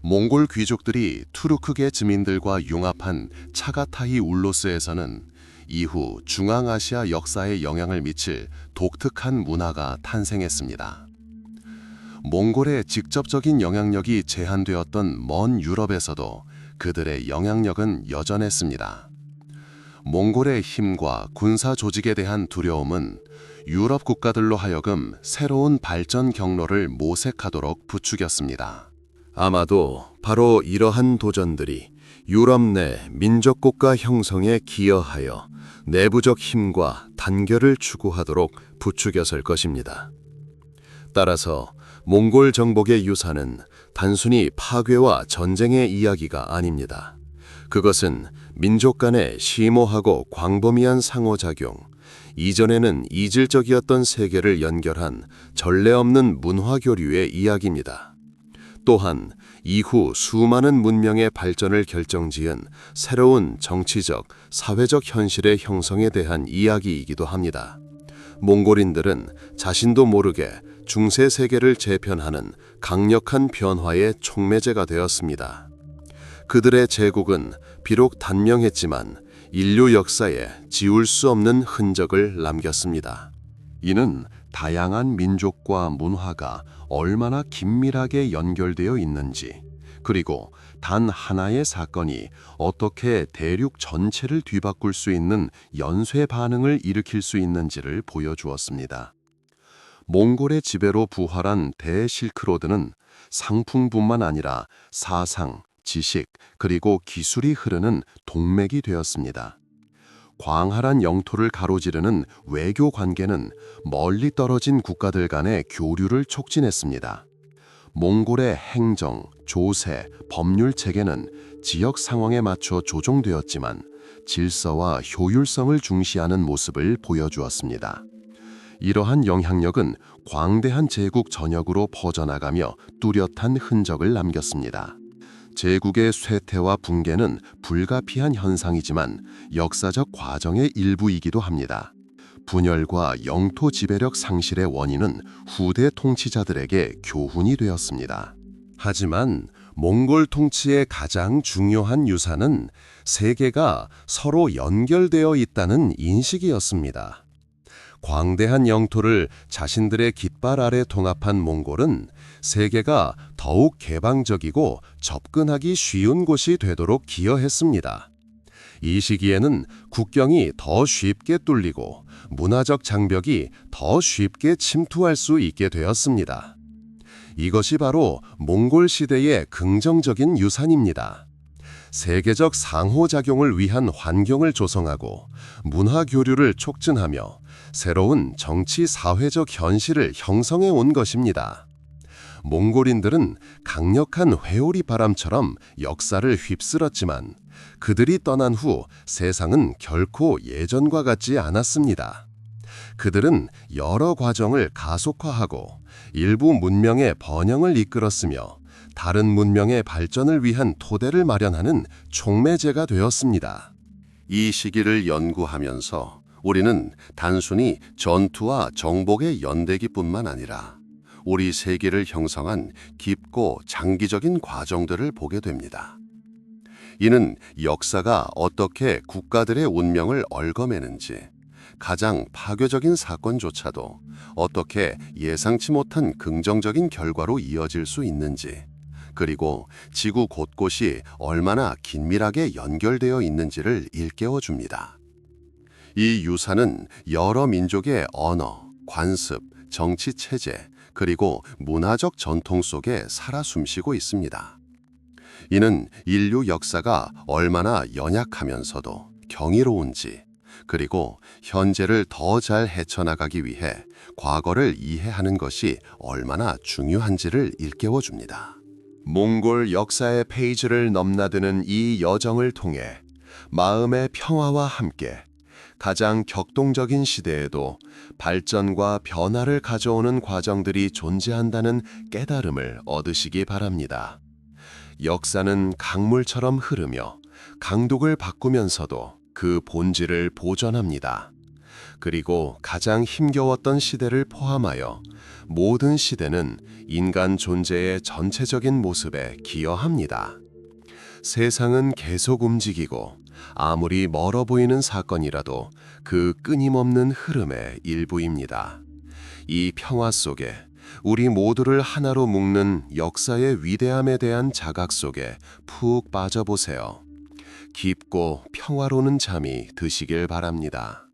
S2: 몽골 귀족들이 투르크계 주민들과 융합한 차가타이 울루스에서는 이후 중앙아시아 역사에 영향을 미칠 독특한 문화가 탄생했습니다. 몽골의 직접적인 영향력이 제한되었던 먼 유럽에서도 그들의 영향력은 여전했습니다. 몽골의 힘과 군사 조직에 대한 두려움은 유럽 국가들로 하여금 새로운 발전 경로를 모색하도록 부추겼습니다.
S3: 아마도 바로 이러한 도전들이 유럽 내 민족 국가 형성에 기여하여 내부적 힘과 단결을 추구하도록 부추겼을 것입니다. 따라서 몽골 정복의 유산은 단순히 파괴와 전쟁의 이야기가 아닙니다. 그것은 민족 간의 심오하고 광범위한 상호작용, 이전에는 이질적이었던 세계를 연결한 전례 없는 문화 교류의 이야기입니다. 또한 이후 수많은 문명의 발전을 결정지은 새로운 정치적, 사회적 현실의 형성에 대한 이야기이기도 합니다. 몽골인들은 자신도 모르게 중세 세계를 재편하는 강력한 변화의 촉매제가 되었습니다. 그들의 제국은 비록 단명했지만 인류 역사에 지울 수 없는 흔적을 남겼습니다.
S4: 이는 다양한 민족과 문화가 얼마나 긴밀하게 연결되어 있는지, 그리고 단 하나의 사건이 어떻게 대륙 전체를 뒤바꿀 수 있는 연쇄 반응을 일으킬 수 있는지를 보여주었습니다. 몽골의 지배로 부활한 대실크로드는 상풍뿐만 아니라 사상, 지식, 그리고 기술이 흐르는 동맥이 되었습니다. 광활한 영토를 가로지르는 외교 관계는 멀리 떨어진 국가들 간의 교류를 촉진했습니다. 몽골의 행정, 조세, 법률 체계는 지역 상황에 맞춰 조정되었지만 질서와 효율성을 중시하는 모습을 보여주었습니다. 이러한 영향력은 광대한 제국 전역으로 퍼져나가며 뚜렷한 흔적을 남겼습니다. 제국의 쇠퇴와 붕괴는 불가피한 현상이지만 역사적 과정의 일부이기도 합니다. 분열과 영토 지배력 상실의 원인은 후대 통치자들에게 교훈이 되었습니다.
S3: 하지만 몽골 통치의 가장 중요한 유산은 세계가 서로 연결되어 있다는 인식이었습니다. 광대한 영토를 자신들의 깃발 아래 통합한 몽골은 세계가 더욱 개방적이고 접근하기 쉬운 곳이 되도록 기여했습니다. 이 시기에는 국경이 더 쉽게 뚫리고 문화적 장벽이 더 쉽게 침투할 수 있게 되었습니다. 이것이 바로 몽골 시대의 긍정적인 유산입니다. 세계적 상호작용을 위한 환경을 조성하고 문화 교류를 촉진하며 새로운 정치 사회적 현실을 형성해 온 것입니다. 몽골인들은 강력한 회오리 바람처럼 역사를 휩쓸었지만 그들이 떠난 후 세상은 결코 예전과 같지 않았습니다. 그들은 여러 과정을 가속화하고 일부 문명의 번영을 이끌었으며 다른 문명의 발전을 위한 토대를 마련하는 촉매제가 되었습니다.
S1: 이 시기를 연구하면서 우리는 단순히 전투와 정복의 연대기뿐만 아니라 우리 세계를 형성한 깊고 장기적인 과정들을 보게 됩니다. 이는 역사가 어떻게 국가들의 운명을 얽어매는지, 가장 파괴적인 사건조차도 어떻게 예상치 못한 긍정적인 결과로 이어질 수 있는지, 그리고 지구 곳곳이 얼마나 긴밀하게 연결되어 있는지를 일깨워 줍니다. 이 유산은 여러 민족의 언어, 관습, 정치 체제, 그리고 문화적 전통 속에 살아 숨쉬고 있습니다. 이는 인류 역사가 얼마나 연약하면서도 경이로운지, 그리고 현재를 더 잘 헤쳐나가기 위해 과거를 이해하는 것이 얼마나 중요한지를 일깨워 줍니다.
S2: 몽골 역사의 페이지를 넘나드는 이 여정을 통해 마음의 평화와 함께 가장 격동적인 시대에도 발전과 변화를 가져오는 과정들이 존재한다는 깨달음을 얻으시기 바랍니다. 역사는 강물처럼 흐르며 강독을 바꾸면서도 그 본질을 보존합니다. 그리고 가장 힘겨웠던 시대를 포함하여 모든 시대는 인간 존재의 전체적인 모습에 기여합니다. 세상은 계속 움직이고 아무리 멀어 보이는 사건이라도 그 끊임없는 흐름의 일부입니다. 이 평화 속에 우리 모두를 하나로 묶는 역사의 위대함에 대한 자각 속에 푹 빠져보세요. 깊고 평화로운 잠이 드시길 바랍니다.